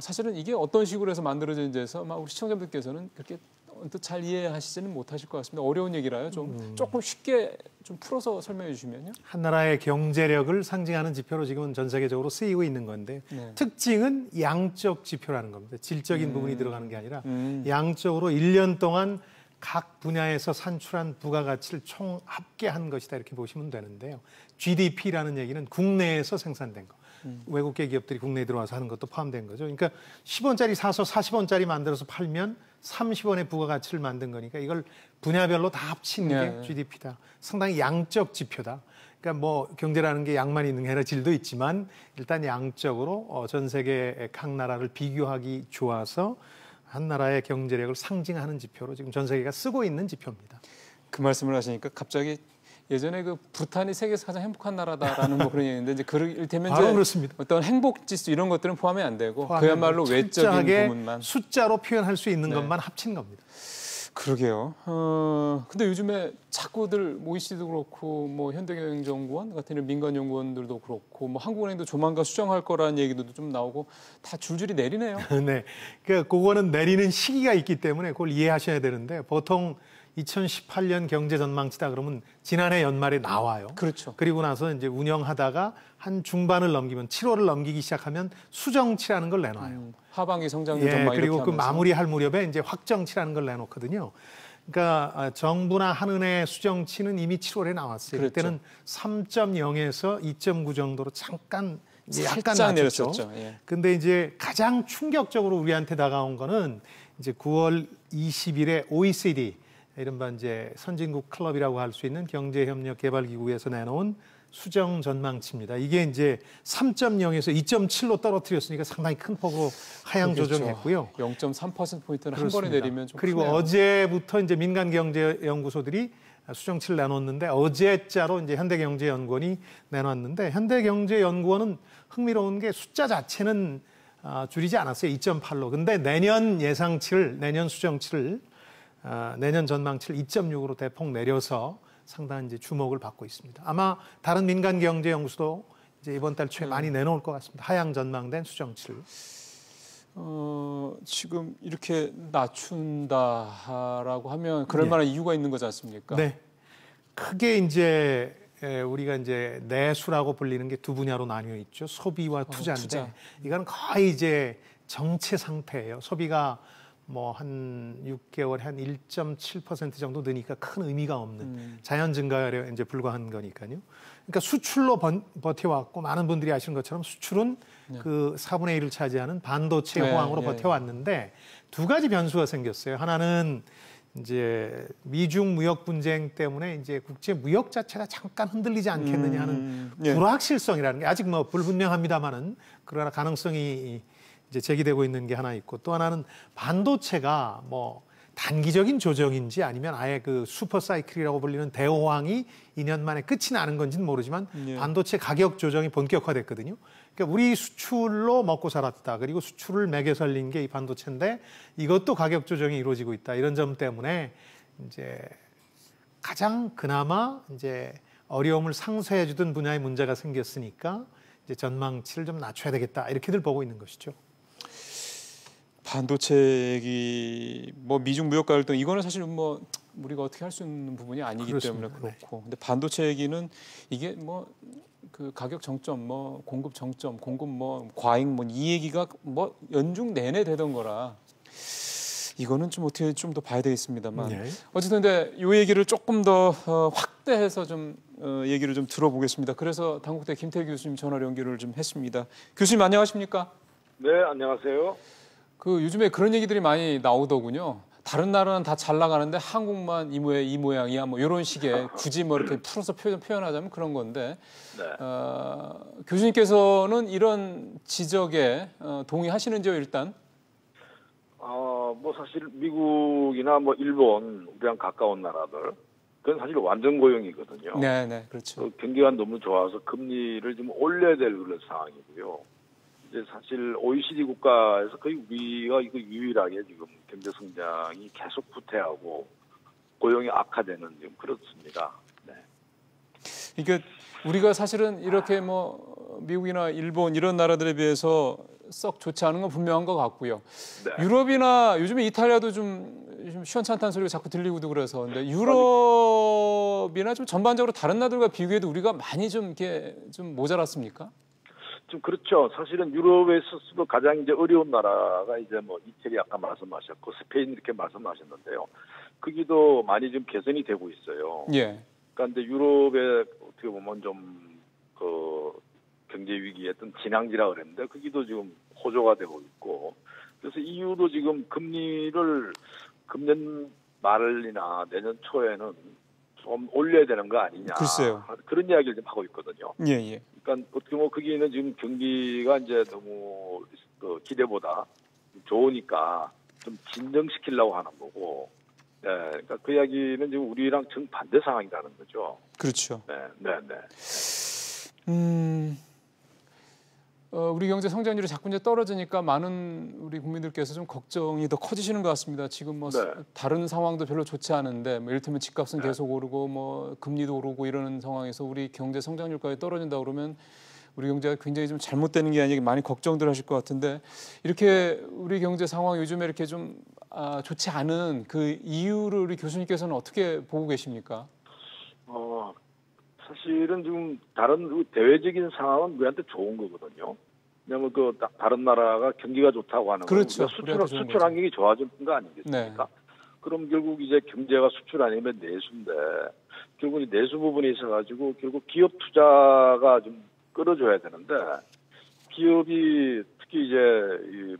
사실은 이게 어떤 식으로 해서 만들어진지에서 아마 우리 시청자분들께서는 그렇게 언뜻 잘 이해하시지는 못하실 것 같습니다. 어려운 얘기라요. 조금 쉽게 좀 풀어서 설명해 주시면요. 한 나라의 경제력을 상징하는 지표로 지금은 전 세계적으로 쓰이고 있는 건데 특징은 양적 지표라는 겁니다. 질적인 부분이 들어가는 게 아니라 양적으로 1년 동안 각 분야에서 산출한 부가가치를 총 합계한 것이다 이렇게 보시면 되는데요. GDP라는 얘기는 국내에서 생산된 거. 외국계 기업들이 국내에 들어와서 하는 것도 포함된 거죠. 그러니까 10원짜리 사서 40원짜리 만들어서 팔면 30원의 부가가치를 만든 거니까 이걸 분야별로 다 합친 게 GDP다. 상당히 양적 지표다. 그러니까 뭐 경제라는 게 양만 있는 게 아니라 질도 있지만 일단 양적으로 전 세계 각 나라를 비교하기 좋아서 한 나라의 경제력을 상징하는 지표로 지금 전 세계가 쓰고 있는 지표입니다. 그 말씀을 하시니까 갑자기 예전에 그 부탄이 세계에서 가장 행복한 나라다라는 뭐 그런 얘기인데 이제 이를테면 바로 그렇습니다. 어떤 행복 지수 이런 것들은 포함이 안 되고 그야말로 외적인 부분만 숫자로 표현할 수 있는 것만 합친 겁니다. 그러게요. 근데 요즘에 자꾸들 OECD도 그렇고 뭐 현대경영연구원 같은 이런 민간 연구원들도 그렇고 뭐 한국은행도 조만간 수정할 거라는 얘기도 좀 나오고 다 줄줄이 내리네요. 네, 그거는 내리는 시기가 있기 때문에 그걸 이해하셔야 되는데 보통 2018년 경제 전망치다 그러면 지난해 연말에 나와요. 그렇죠. 그리고 나서 이제 운영하다가 한 중반을 넘기면 7월을 넘기기 시작하면 수정치라는 걸 내놔요. 하반기 성장률 전망 그리고 이렇게 그 하면서. 마무리할 무렵에 이제 확정치라는 걸 내놓거든요. 그러니까 정부나 한은의 수정치는 이미 7월에 나왔어요. 그랬죠. 그때는 3.0에서 2.9 정도로 잠깐 이제 약간 살짝 낮췄죠. 내렸었죠. 예. 근데 이제 가장 충격적으로 우리한테 다가온 거는 이제 9월 20일에 OECD 이른바 이제 선진국 클럽이라고 할 수 있는 경제협력개발기구에서 내놓은 수정 전망치입니다. 이게 이제 3.0에서 2.7로 떨어뜨렸으니까 상당히 큰 폭으로 하향 그렇죠. 조정했고요. 0.3%포인트는 한 그렇습니다. 번에 내리면 좀 그리고 크네요. 어제부터 이제 민간경제연구소들이 수정치를 내놓는데 어제자로 이제 현대경제연구원이 내놨는데 현대경제연구원은 흥미로운 게 숫자 자체는 줄이지 않았어요. 2.8로. 근데 내년 예상치를, 내년 수정치를 내년 전망치를 2.6으로 대폭 내려서 상당한 이제 주목을 받고 있습니다. 아마 다른 민간 경제 연구소도 이제 이번 달 초에 많이 내놓을 것 같습니다. 하향 전망된 수정치를. 지금 이렇게 낮춘다라고 하면 그럴 만한 이유가 있는 거지 않습니까? 네. 크게 이제 우리가 이제 내수라고 불리는 게 두 분야로 나뉘어 있죠. 소비와 투자인데 투자. 이건 거의 이제 정체 상태예요. 소비가 뭐 한 6개월에 한 1.7% 정도 느니까 큰 의미가 없는 자연 증가에 이제 불과한 거니까요. 그러니까 수출로 버텨왔고 많은 분들이 아시는 것처럼 수출은 그 4분의 1을 차지하는 반도체 호황으로 버텨왔는데 두 가지 변수가 생겼어요. 하나는 이제 미중 무역 분쟁 때문에 이제 국제 무역 자체가 잠깐 흔들리지 않겠느냐 하는 불확실성이라는 게 아직 뭐 불분명합니다만은 그러나 가능성이 이제 제기되고 있는 게 하나 있고 또 하나는 반도체가 뭐 단기적인 조정인지 아니면 아예 그 슈퍼 사이클이라고 불리는 대호황이 2년 만에 끝이 나는 건지는 모르지만 반도체 가격 조정이 본격화됐거든요. 그러니까 우리 수출로 먹고 살았다. 그리고 수출을 매겨 살린 게 이 반도체인데 이것도 가격 조정이 이루어지고 있다. 이런 점 때문에 이제 가장 그나마 이제 어려움을 상쇄해 주던 분야의 문제가 생겼으니까 이제 전망치를 좀 낮춰야 되겠다. 이렇게들 보고 있는 것이죠. 반도체 얘기, 뭐 미중 무역 갈등 이거는 사실 뭐 우리가 어떻게 할 수 있는 부분이 아니기 그렇습니다. 때문에 그렇고, 근데 반도체 얘기는 이게 뭐 그 가격 정점, 뭐 공급 정점, 공급 뭐 과잉 뭐 이 얘기가 뭐 연중 내내 되던 거라 이거는 좀 어떻게 좀 더 봐야 되겠습니다만 어쨌든 근데 이 얘기를 조금 더 확대해서 좀 얘기를 좀 들어보겠습니다. 그래서 단국대 김태희 교수님 전화로 연결을 좀 했습니다. 교수님 안녕하십니까? 네, 안녕하세요. 그 요즘에 그런 얘기들이 많이 나오더군요. 다른 나라는 다 잘 나가는데 한국만 이 모양이야 뭐 이런 식의 굳이 뭐 이렇게 풀어서 표현하자면 그런 건데 교수님께서는 이런 지적에 동의하시는지요 일단? 뭐 사실 미국이나 뭐 일본 우리랑 가까운 나라들 그건 사실 완전 고용이거든요. 네, 그렇죠. 경기가 너무 좋아서 금리를 좀 올려야 될 그런 상황이고요. 이제 사실 OECD 국가에서 거의 우리가 이거 유일하게 지금 경제 성장이 계속 후퇴하고 고용이 악화되는 지금 그렇습니다. 네. 그러니까 우리가 사실은 이렇게 뭐 미국이나 일본 이런 나라들에 비해서 썩 좋지 않은 건 분명한 것 같고요. 네. 유럽이나 요즘에 이탈리아도 좀 시원찮다는 소리가 자꾸 들리고도 그래서 근데 유럽이나 좀 전반적으로 다른 나라들과 비교해도 우리가 많이 좀 이렇게 좀 모자랐습니까? 좀 그렇죠. 사실은 유럽에서도 가장 이제 어려운 나라가 이제 뭐 이태리 아까 말씀하셨고 스페인 이렇게 말씀하셨는데요. 거기도 많이 좀 개선이 되고 있어요. 예. 그런데 유럽에 어떻게 보면 좀 그 경제 위기에 어떤 진앙지라 그랬는데 거기도 지금 호조가 되고 있고 그래서 EU도 지금 금리를 금년 말이나 내년 초에는 좀 올려야 되는 거 아니냐. 글쎄요. 그런 이야기를 좀 하고 있거든요. 예. 그러니까 어떻게 보면 거기는 지금 경기가 이제 너무 기대보다 좋으니까 좀 진정시키려고 하는 거고, 네, 그러니까 그 이야기는 지금 우리랑 정반대 상황이라는 거죠. 그렇죠. 네. 우리 경제 성장률이 자꾸 이제 떨어지니까 많은 우리 국민들께서 좀 걱정이 더 커지시는 것 같습니다. 지금 뭐 다른 상황도 별로 좋지 않은데 뭐 이를테면 집값은 계속 오르고 뭐 금리도 오르고 이러는 상황에서 우리 경제 성장률까지 떨어진다 그러면 우리 경제가 굉장히 좀 잘못되는 게 아니라 많이 걱정들 하실 것 같은데 이렇게 우리 경제 상황이 요즘에 이렇게 좀 좋지 않은 그 이유를 우리 교수님께서는 어떻게 보고 계십니까? 사실은 지금 다른 대외적인 상황은 우리한테 좋은 거거든요. 왜냐하면 그 다른 나라가 경기가 좋다고 하는 그렇죠. 거는 수출 환경이 좋아지는 거 아니겠습니까? 네. 그럼 결국 이제 경제가 수출 아니면 내수인데 결국 내수 부분이 있어가지고 결국 기업 투자가 좀 끌어줘야 되는데 기업이 특히 이제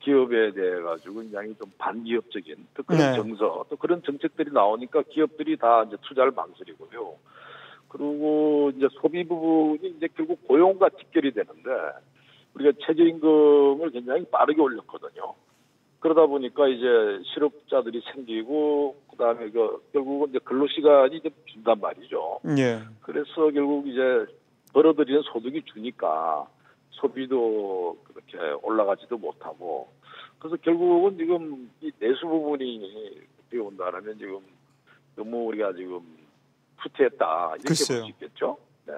기업에 대해 가지고 굉장히 좀 반기업적인 또 그런 정서 또 그런 정책들이 나오니까 기업들이 다 이제 투자를 망설이고요. 그리고 이제 소비 부분이 이제 결국 고용과 직결이 되는데 우리가 최저임금을 굉장히 빠르게 올렸거든요. 그러다 보니까 이제 실업자들이 생기고 그다음에 결국은 이제 근로 시간이 좀 준단 말이죠. 예. 그래서 결국 이제 벌어들이는 소득이 주니까 소비도 그렇게 올라가지도 못하고 그래서 결국은 지금 이 내수 부분이 어떻게 본다라면 지금 너무 우리가 지금 후퇴했다 이렇게 볼 수 있겠죠. 네.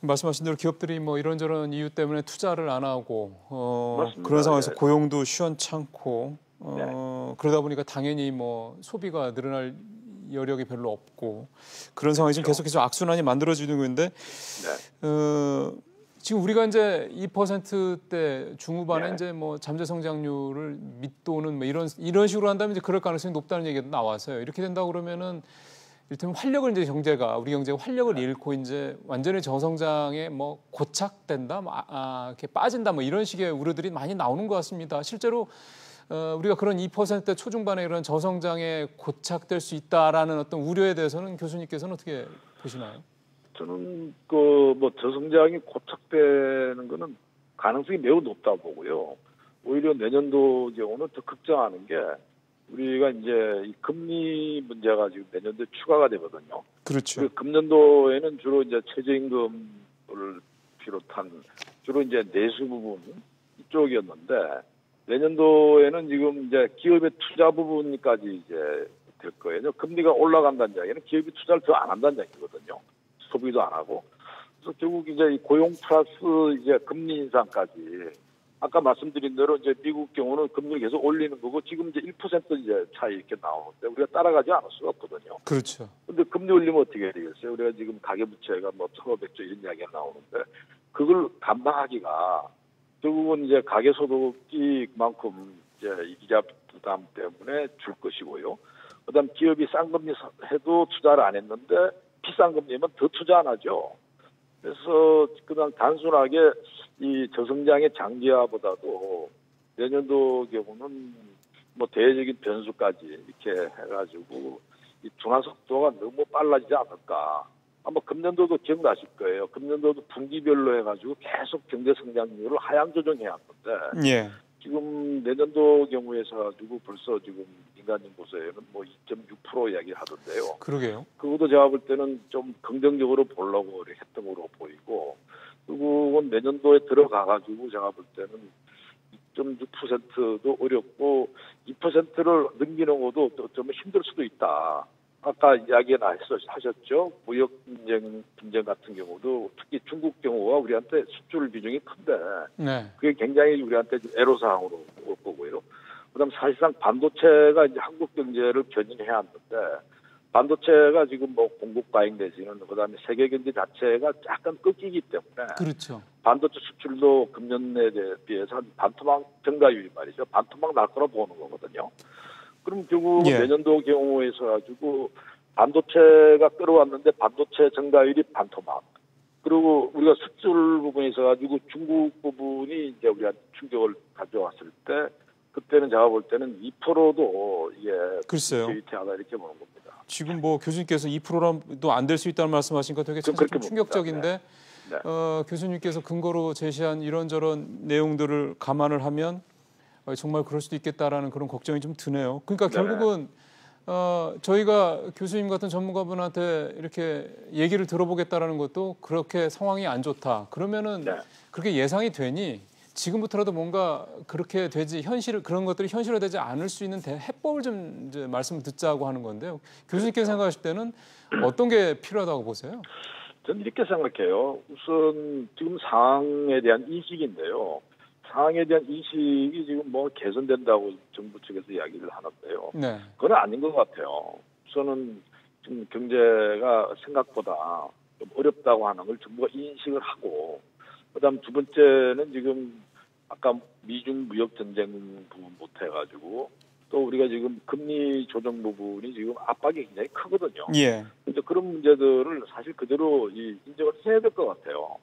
말씀하신 대로 기업들이 뭐 이런저런 이유 때문에 투자를 안 하고 그런 상황에서 고용도 시원찮고 그러다 보니까 당연히 뭐 소비가 늘어날 여력이 별로 없고 그런 상황이 지금 계속해서 악순환이 만들어지는 건데 지금 우리가 이제 2%대 중후반에 이제 뭐 잠재 성장률을 밑도는 뭐 이런 식으로 한다면 이제 그럴 가능성이 높다는 얘기도 나와서요. 이렇게 된다 그러면은 이를테면 활력을 이제 우리 경제가 활력을 잃고 이제 완전히 저성장에 뭐 고착된다, 이렇게 빠진다, 뭐 이런 식의 우려들이 많이 나오는 것 같습니다. 실제로 우리가 그런 2% 초중반의 이런 저성장에 고착될 수 있다라는 어떤 우려에 대해서는 교수님께서는 어떻게 보시나요? 저는 뭐 저성장이 고착되는 거는 가능성이 매우 높다 보고요. 오히려 내년도 경우는 더 걱정하는 게 우리가 이제 이 금리 문제가 지금 내년도에 추가가 되거든요. 그렇죠. 금년도에는 주로 이제 최저임금을 비롯한 주로 이제 내수 부분 이쪽이었는데 내년도에는 지금 이제 기업의 투자 부분까지 이제 될 거예요. 금리가 올라간다는 이야기는 기업이 투자를 더 안 한다는 얘기거든요. 소비도 안 하고. 그래서 결국 이제 고용 플러스 이제 금리 인상까지 아까 말씀드린 대로 이제 미국 경우는 금리를 계속 올리는 거고 지금 이제 1% 이제 차이 이렇게 나오는데 우리가 따라가지 않을 수가 없거든요. 그렇죠. 근데 금리 올리면 어떻게 되겠어요? 우리가 지금 가계부채가 뭐 1,500조 이런 이야기가 나오는데 그걸 감당하기가 결국은 이제 가계소득이 그만큼 이제 이자 부담 때문에 줄 것이고요. 그다음 기업이 싼 금리 해도 투자를 안 했는데 비싼 금리면 더 투자 안 하죠. 그래서 그냥 단순하게 이 저성장의 장기화보다도 내년도 경우는 뭐 대외적인 변수까지 이렇게 해가지고 이 둔화 속도가 너무 빨라지지 않을까. 아마 금년도도 기억나실 거예요. 금년도도 분기별로 해가지고 계속 경제 성장률을 하향 조정해 왔는데 지금 내년도 경우에서 가지고 벌써 지금 민간연구소에는 뭐 2.6% 이야기 하던데요. 그러게요. 그것도 제가 볼 때는 좀 긍정적으로 보려고 했던 거로 보이고 그리고 내년도에 들어가가지고 제가 볼 때는 2.6%도 어렵고 2%를 넘기는 것도 좀 힘들 수도 있다. 아까 이야기나 하셨죠. 무역 분쟁 같은 경우도 특히 중국 경우가 우리한테 수출 비중이 큰데 그게 굉장히 우리한테 애로사항으로 보고요. 그다음 사실상 반도체가 이제 한국 경제를 견인해야 하는데 반도체가 지금 뭐 공급 과잉 내지는 그다음에 세계 경제 자체가 약간 꺾이기 때문에 그렇죠. 반도체 수출도 금년에 비해서 한 반토막 증가율이 말이죠. 반토막 날 거라 보는 거거든요. 그럼 결국 내년도 경우에서 가지고 반도체가 끌어왔는데 반도체 증가율이 반토막. 그리고 우리가 수출 부분에 있어 가지고 중국 부분이 이제 우리가 충격을 가져왔을 때 그때는 제가 볼 때는 2%도 이게 위태하다 이렇게 보는 겁니다. 지금 뭐 교수님께서 2%도 안 될 수 있다는 말씀하시니까 되게 좀 충격적인데 교수님께서 근거로 제시한 이런저런 내용들을 감안을 하면 정말 그럴 수도 있겠다라는 그런 걱정이 좀 드네요. 그러니까 결국은 저희가 교수님 같은 전문가분한테 이렇게 얘기를 들어보겠다라는 것도 그렇게 상황이 안 좋다. 그러면은 네. 그렇게 예상이 되니 지금부터라도 뭔가 그렇게 되지 그런 것들이 현실화되지 않을 수 있는 해법을 좀 이제 말씀을 듣자고 하는 건데요. 교수님께서 생각하실 때는 어떤 게 필요하다고 보세요? 저는 이렇게 생각해요. 우선 지금 상황에 대한 인식인데요. 상황에 대한 인식이 지금 뭐 개선된다고 정부 측에서 이야기를 하는데요. 네. 그건 아닌 것 같아요. 우선은 지금 경제가 생각보다 좀 어렵다고 하는 걸 정부가 인식을 하고, 그다음 두 번째는 지금 아까 미중 무역 전쟁 부분부터 해가지고 또 우리가 지금 금리 조정 부분이 지금 압박이 굉장히 크거든요. 예. 그래서 그런 문제들을 사실 그대로 인정을 해야 될 것 같아요.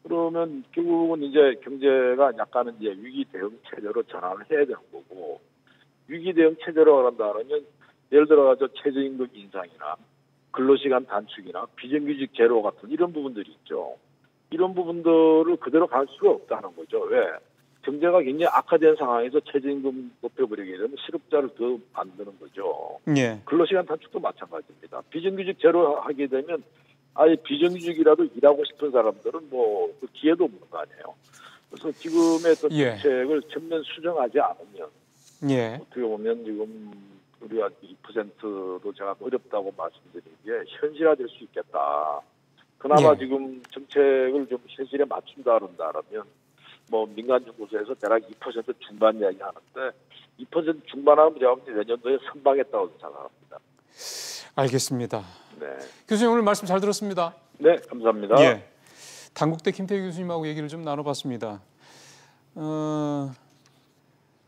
그러면 결국은 이제 경제가 약간은 이제 위기 대응 체제로 전환을 해야 되는 거고, 위기 대응 체제로 한다면 예를 들어서 최저임금 인상이나 근로시간 단축이나 비정규직 제로 같은 이런 부분들이 있죠. 이런 부분들을 그대로 갈 수가 없다는 거죠. 왜? 경제가 굉장히 악화된 상황에서 최저임금 높여버리게 되면 실업자를 더 만드는 거죠. 예. 근로시간 단축도 마찬가지입니다. 비정규직 제로 하게 되면 아예 비정규직이라도 일하고 싶은 사람들은 뭐 그 기회도 없는 거 아니에요. 그래서 지금의 어떤 정책을 전면 수정하지 않으면 어떻게 보면 지금 우리가 2%도 제가 어렵다고 말씀드린 게 현실화될 수 있겠다. 그나마 지금 정책을 좀 현실에 맞춘다 그런다면 뭐 민간 연구소에서 대략 2% 중반 이야기하는데 2% 중반하면 제가 내년도에 선방했다고 생각합니다. 알겠습니다. 네. 교수님 오늘 말씀 잘 들었습니다. 네, 감사합니다. 예. 당국대 김태희 교수님하고 얘기를 좀 나눠봤습니다.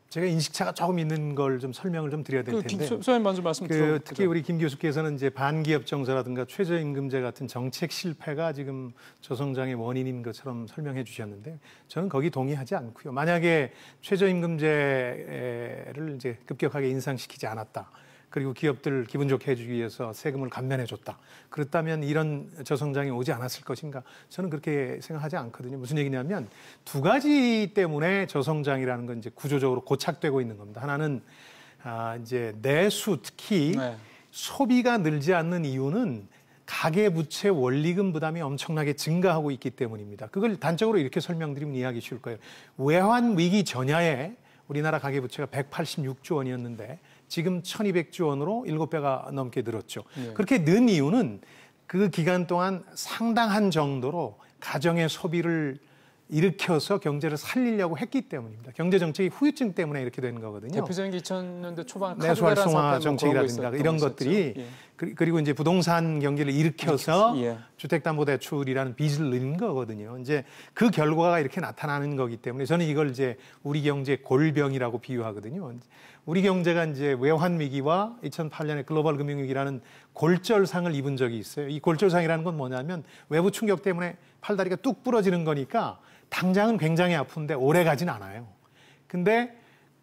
제가 인식차가 조금 있는 걸 좀 설명을 좀 드려야 될 텐데. 소장님 먼저 말씀 드려요. 특히 우리 김 교수께서는 이제 반기업 정서라든가 최저임금제 같은 정책 실패가 지금 저성장의 원인인 것처럼 설명해 주셨는데 저는 거기 동의하지 않고요. 만약에 최저임금제를 이제 급격하게 인상시키지 않았다. 그리고 기업들 기분 좋게 해주기 위해서 세금을 감면해 줬다. 그렇다면 이런 저성장이 오지 않았을 것인가? 저는 그렇게 생각하지 않거든요. 무슨 얘기냐면 두 가지 때문에 저성장이라는 건 이제 구조적으로 고착되고 있는 겁니다. 하나는 이제 내수 특히 소비가 늘지 않는 이유는 가계부채 원리금 부담이 엄청나게 증가하고 있기 때문입니다. 그걸 단적으로 이렇게 설명드리면 이해하기 쉬울 거예요. 외환 위기 전야에 우리나라 가계부채가 186조 원이었는데 지금 1200조 원으로 7배가 넘게 늘었죠. 그렇게 는 이유는 그 기간 동안 상당한 정도로 가정의 소비를 일으켜서 경제를 살리려고 했기 때문입니다. 경제정책이 후유증 때문에 이렇게 되는 거거든요. 대표적인 게 2000년대 초반 내수 활성화 정책이라든가 이런 것들이 그리고 이제 부동산 경기를 일으켜서 주택담보대출이라는 빚을 넣는 거거든요. 이제 그 결과가 이렇게 나타나는 거기 때문에 저는 이걸 이제 우리 경제 골병이라고 비유하거든요. 우리 경제가 이제 외환 위기와 2008년에 글로벌 금융위기라는 골절상을 입은 적이 있어요. 이 골절상이라는 건 뭐냐면 외부 충격 때문에 팔다리가 뚝 부러지는 거니까 당장은 굉장히 아픈데 오래 가진 않아요. 근데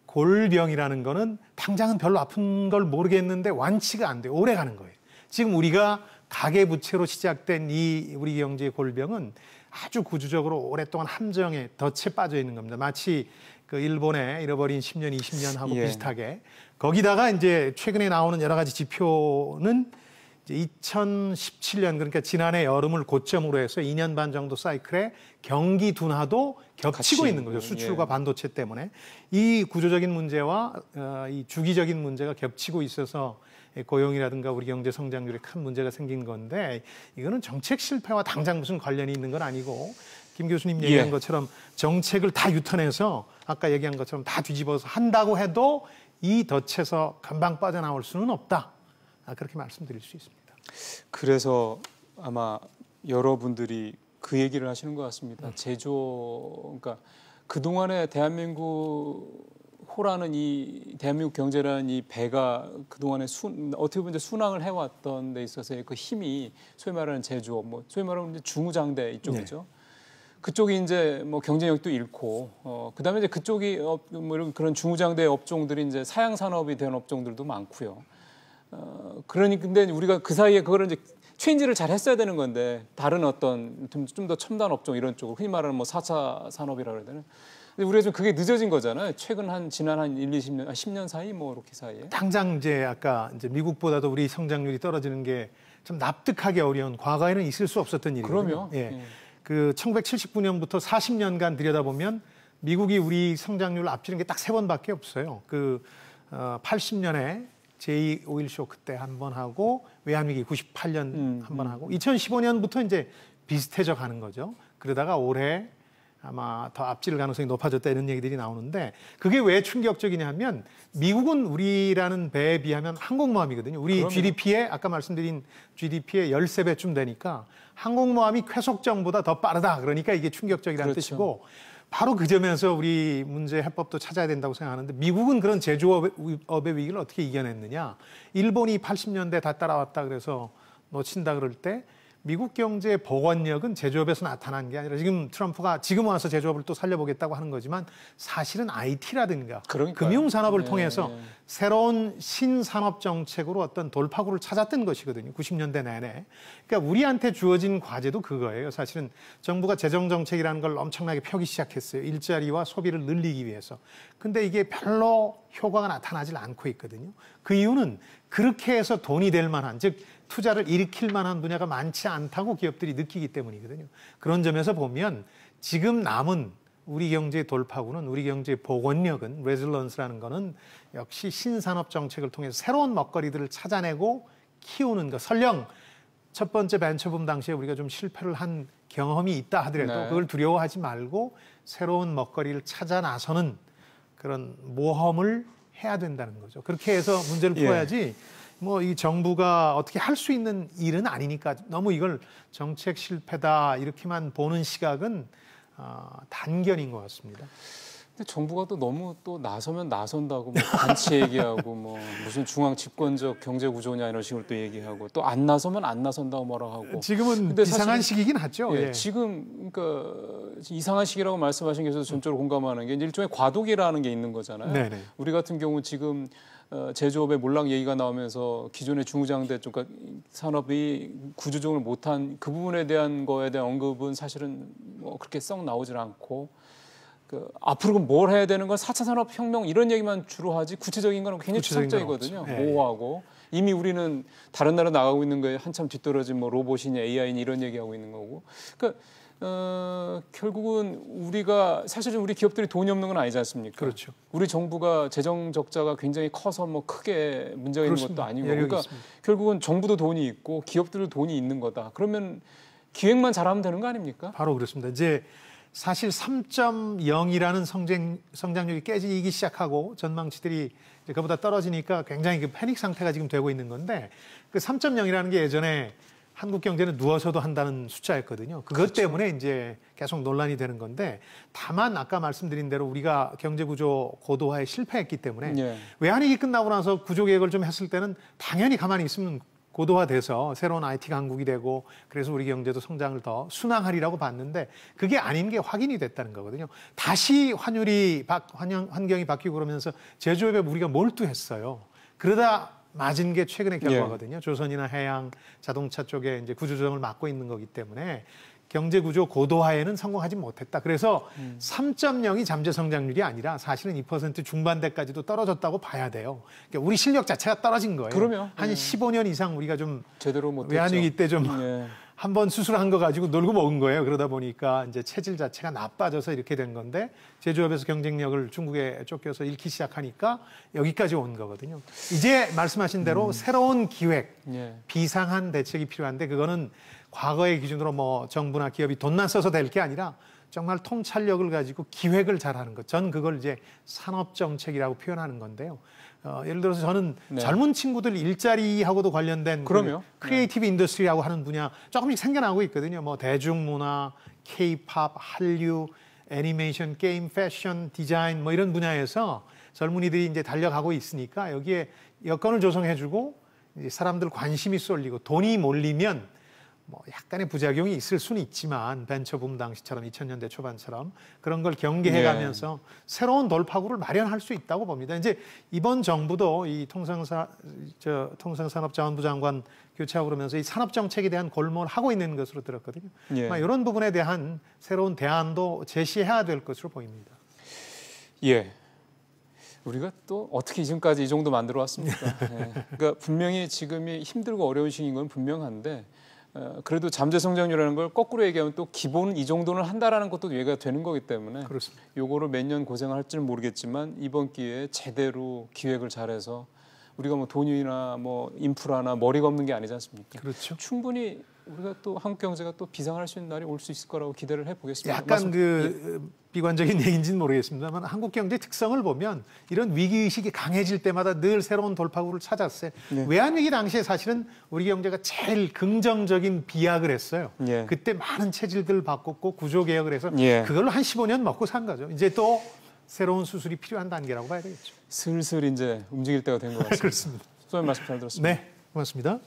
골병이라는 거는 당장은 별로 아픈 걸 모르겠는데 완치가 안 돼요. 오래 가는 거예요. 지금 우리가 가계부채로 시작된 이 우리 경제의 골병은 아주 구조적으로 오랫동안 함정에 덫에 빠져 있는 겁니다. 마치 그 일본의 잃어버린 10년, 20년하고 비슷하게. 거기다가 이제 최근에 나오는 여러 가지 지표는 이제 2017년 그러니까 지난해 여름을 고점으로 해서 2년 반 정도 사이클에 경기 둔화도 겹치고 있는 거죠. 수출과 반도체 때문에. 이 구조적인 문제와 이 주기적인 문제가 겹치고 있어서 고용이라든가 우리 경제 성장률에 큰 문제가 생긴 건데 이거는 정책 실패와 당장 무슨 관련이 있는 건 아니고 김 교수님 얘기한 것처럼 정책을 다 유턴해서 아까 얘기한 것처럼 다 뒤집어서 한다고 해도 이 덫에서 금방 빠져나올 수는 없다. 그렇게 말씀드릴 수 있습니다. 그래서 아마 여러분들이 그 얘기를 하시는 것 같습니다. 그러니까 그동안에 대한민국 호라는 이 대한민국 경제라는 이 배가 그동안에 어떻게 보면 순항을 해왔던 데 있어서의 그 힘이 소위 말하는 제조업, 뭐 소위 말하면 이제 중후장대 이쪽이죠. 그쪽이 이제 뭐 경쟁력도 잃고, 그다음에 이제 그쪽이 뭐 이런 그런 중후장대 업종들이 이제 사양 산업이 된 업종들도 많고요. 그러니 근데 우리가 그 사이에 그거를 이제 체인지를 잘 했어야 되는 건데 다른 어떤 좀 더 첨단 업종 이런 쪽으로 흔히 말하는 뭐 4차 산업이라고 해야 되나? 근데 우리가 좀 그게 늦어진 거잖아요. 최근 지난 한 20년, 10년 사이 뭐 이렇게 사이에. 당장 이제 아까 이제 미국보다도 우리 성장률이 떨어지는 게 좀 납득하기 어려운 과거에는 있을 수 없었던 일이거든요. 그럼요. 예. 그 1979년부터 40년간 들여다보면 미국이 우리 성장률을 앞지는 게 딱 3번밖에 없어요. 그 80년에 제2 오일 쇼크 때 한 번 하고 외환위기 98년 한 번 하고 2015년부터 이제 비슷해져 가는 거죠. 그러다가 올해 아마 더 앞질 가능성이 높아졌다 이런 얘기들이 나오는데 그게 왜 충격적이냐 하면 미국은 우리라는 배에 비하면 항공모함이거든요. 우리 그럼요. GDP에 아까 말씀드린 GDP의 13배쯤 되니까 항공모함이 쾌속정보다 더 빠르다. 그러니까 이게 충격적이라는 그렇죠. 뜻이고 바로 그 점에서 우리 문제 해법도 찾아야 된다고 생각하는데 미국은 그런 제조업의 위기를 어떻게 이겨냈느냐. 일본이 80년대 다 따라왔다 그래서 놓친다 그럴 때 미국 경제의 복원력은 제조업에서 나타난 게 아니라 지금 트럼프가 지금 와서 제조업을 또 살려보겠다고 하는 거지만 사실은 IT라든가 금융산업을 통해서 새로운 신산업 정책으로 어떤 돌파구를 찾았던 것이거든요. 90년대 내내. 그러니까 우리한테 주어진 과제도 그거예요. 사실은 정부가 재정정책이라는 걸 엄청나게 펴기 시작했어요. 일자리와 소비를 늘리기 위해서. 근데 이게 별로 효과가 나타나질 않고 있거든요. 그 이유는 그렇게 해서 돈이 될 만한, 즉 투자를 일으킬 만한 분야가 많지 않다고 기업들이 느끼기 때문이거든요. 그런 점에서 보면 지금 남은 우리 경제의 돌파구는 우리 경제의 복원력은 레질런스라는 거는 역시 신산업 정책을 통해서 새로운 먹거리들을 찾아내고 키우는 것. 설령 첫 번째 벤처붐 당시에 우리가 좀 실패를 한 경험이 있다 하더라도 그걸 두려워하지 말고 새로운 먹거리를 찾아 나서는 그런 모험을 해야 된다는 거죠. 그렇게 해서 문제를 풀어야지 뭐 이 정부가 어떻게 할 수 있는 일은 아니니까 너무 이걸 정책 실패다 이렇게만 보는 시각은 단견인 것 같습니다. 근데 정부가 또 너무 또 나서면 나선다고 뭐 단치 얘기하고 뭐 무슨 중앙 집권적 경제 구조냐 이런 식으로 또 얘기하고 또 안 나서면 안 나선다고 뭐라 하고 지금은 이상한 시기긴 하죠. 예, 지금 그러니까 이상한 시기라고 말씀하신 게 저도 전적으로 공감하는 게 일종의 과도기라는 게 있는 거잖아요. 네네. 우리 같은 경우 지금 제조업의 몰락 얘기가 나오면서 기존의 중후장대 쪽 산업이 구조조정을 못한 그 부분에 대한 거에 대한 언급은 사실은 뭐 그렇게 썩 나오질 않고 앞으로 그럼 뭘 해야 되는 건 4차 산업혁명 이런 얘기만 주로 하지 구체적인 건 굉장히 추상적이거든요. 모호하고 이미 우리는 다른 나라 나가고 있는 거에 한참 뒤떨어진 뭐 로봇이냐 AI냐 이런 얘기하고 있는 거고. 그러니까 결국은 우리가 사실은 우리 기업들이 돈이 없는 건 아니지 않습니까? 그렇죠. 우리 정부가 재정 적자가 굉장히 커서 뭐 크게 문제가 있는 것도 아니고. 그러니까 있습니다. 결국은 정부도 돈이 있고 기업들도 돈이 있는 거다. 그러면 기획만 잘하면 되는 거 아닙니까? 바로 그렇습니다. 이제 사실 3.0이라는 성장률이 깨지기 시작하고 전망치들이 이제 그보다 떨어지니까 굉장히 그 패닉 상태가 지금 되고 있는 건데 그 3.0이라는 게 예전에 한국 경제는 누워서도 한다는 숫자였거든요. 그것 때문에 이제 계속 논란이 되는 건데 다만 아까 말씀드린 대로 우리가 경제구조 고도화에 실패했기 때문에 외환위기 끝나고 나서 구조개혁을 좀 했을 때는 당연히 가만히 있으면 고도화돼서 새로운 IT 강국이 되고 그래서 우리 경제도 성장을 더 순항하리라고 봤는데 그게 아닌 게 확인이 됐다는 거거든요. 다시 환경이 바뀌고 그러면서 제조업에 우리가 몰두했어요. 그러다 맞은 게 최근의 결과거든요. 조선이나 해양, 자동차 쪽에 이제 구조조정을 맡고 있는 거기 때문에 경제구조 고도화에는 성공하지 못했다. 그래서 3.0이 잠재 성장률이 아니라 사실은 2% 중반대까지도 떨어졌다고 봐야 돼요. 그러니까 우리 실력 자체가 떨어진 거예요. 그러면 한 15년 이상 우리가 좀 제대로 못했죠. 외환위기 때 좀 한 번 수술한 거 가지고 놀고 먹은 거예요. 그러다 보니까 이제 체질 자체가 나빠져서 이렇게 된 건데 제조업에서 경쟁력을 중국에 쫓겨서 잃기 시작하니까 여기까지 온 거거든요. 이제 말씀하신 대로 새로운 기획, 비상한 대책이 필요한데 그거는 과거의 기준으로 뭐 정부나 기업이 돈만 써서 될 게 아니라 정말 통찰력을 가지고 기획을 잘하는 것. 전 그걸 이제 산업정책이라고 표현하는 건데요. 예를 들어서 저는 젊은 친구들 일자리하고도 관련된 크리에이티브 인더스트리라고 하는 분야 조금씩 생겨나고 있거든요. 뭐 대중문화, K-팝, 한류, 애니메이션, 게임, 패션, 디자인 뭐 이런 분야에서 젊은이들이 이제 달려가고 있으니까 여기에 여건을 조성해주고 이제 사람들 관심이 쏠리고 돈이 몰리면 뭐 약간의 부작용이 있을 수는 있지만 벤처붐 당시처럼 2000년대 초반처럼 그런 걸 경계해가면서 새로운 돌파구를 마련할 수 있다고 봅니다. 이제 이번 정부도 이 통상산업자원부 장관 교체하고 그러면서 이 산업 정책에 대한 골몰을 하고 있는 것으로 들었거든요. 이런 부분에 대한 새로운 대안도 제시해야 될 것으로 보입니다. 예. 우리가 또 어떻게 지금까지 이 정도 만들어 왔습니까? 예. 그러니까 분명히 지금이 힘들고 어려운 시기인 건 분명한데 그래도 잠재 성장률이라는 걸 거꾸로 얘기하면 또 기본 이 정도는 한다라는 것도 얘기가 되는 거기 때문에 그렇습니다. 요거를 몇 년 고생을 할지는 모르겠지만 이번 기회에 제대로 기획을 잘해서 우리가 뭐 돈이나 뭐 인프라나 머리가 없는 게 아니지 않습니까? 그렇죠. 충분히 우리가 또 한국 경제가 또 비상할 수 있는 날이 올 수 있을 거라고 기대를 해보겠습니다. 약간 비관적인 얘기인지는 모르겠습니다만 한국 경제 특성을 보면 이런 위기의식이 강해질 때마다 늘 새로운 돌파구를 찾았어요. 네. 외환위기 당시에 사실은 우리 경제가 제일 긍정적인 비약을 했어요. 네. 그때 많은 체질들을 바꿨고 구조개혁을 해서 네. 그걸로 한 15년 먹고 산 거죠. 이제 또 새로운 수술이 필요한 단계라고 봐야 되겠죠. 슬슬 이제 움직일 때가 된 것 같습니다. 그렇습니다. 소장님 말씀 잘 들었습니다. 네, 고맙습니다.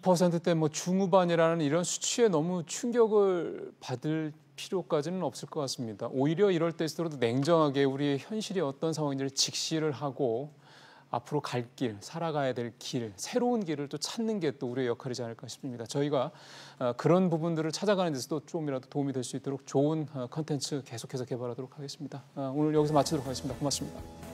%대 뭐 중후반이라는 이런 수치에 너무 충격을 받을 필요까지는 없을 것 같습니다. 오히려 이럴 때일수록 냉정하게 우리의 현실이 어떤 상황인지를 직시를 하고 앞으로 갈 길, 살아가야 될 길, 새로운 길을 또 찾는 게 또 우리의 역할이지 않을까 싶습니다. 저희가 그런 부분들을 찾아가는 데서도 조금이라도 도움이 될 수 있도록 좋은 컨텐츠 계속해서 개발하도록 하겠습니다. 오늘 여기서 마치도록 하겠습니다. 고맙습니다.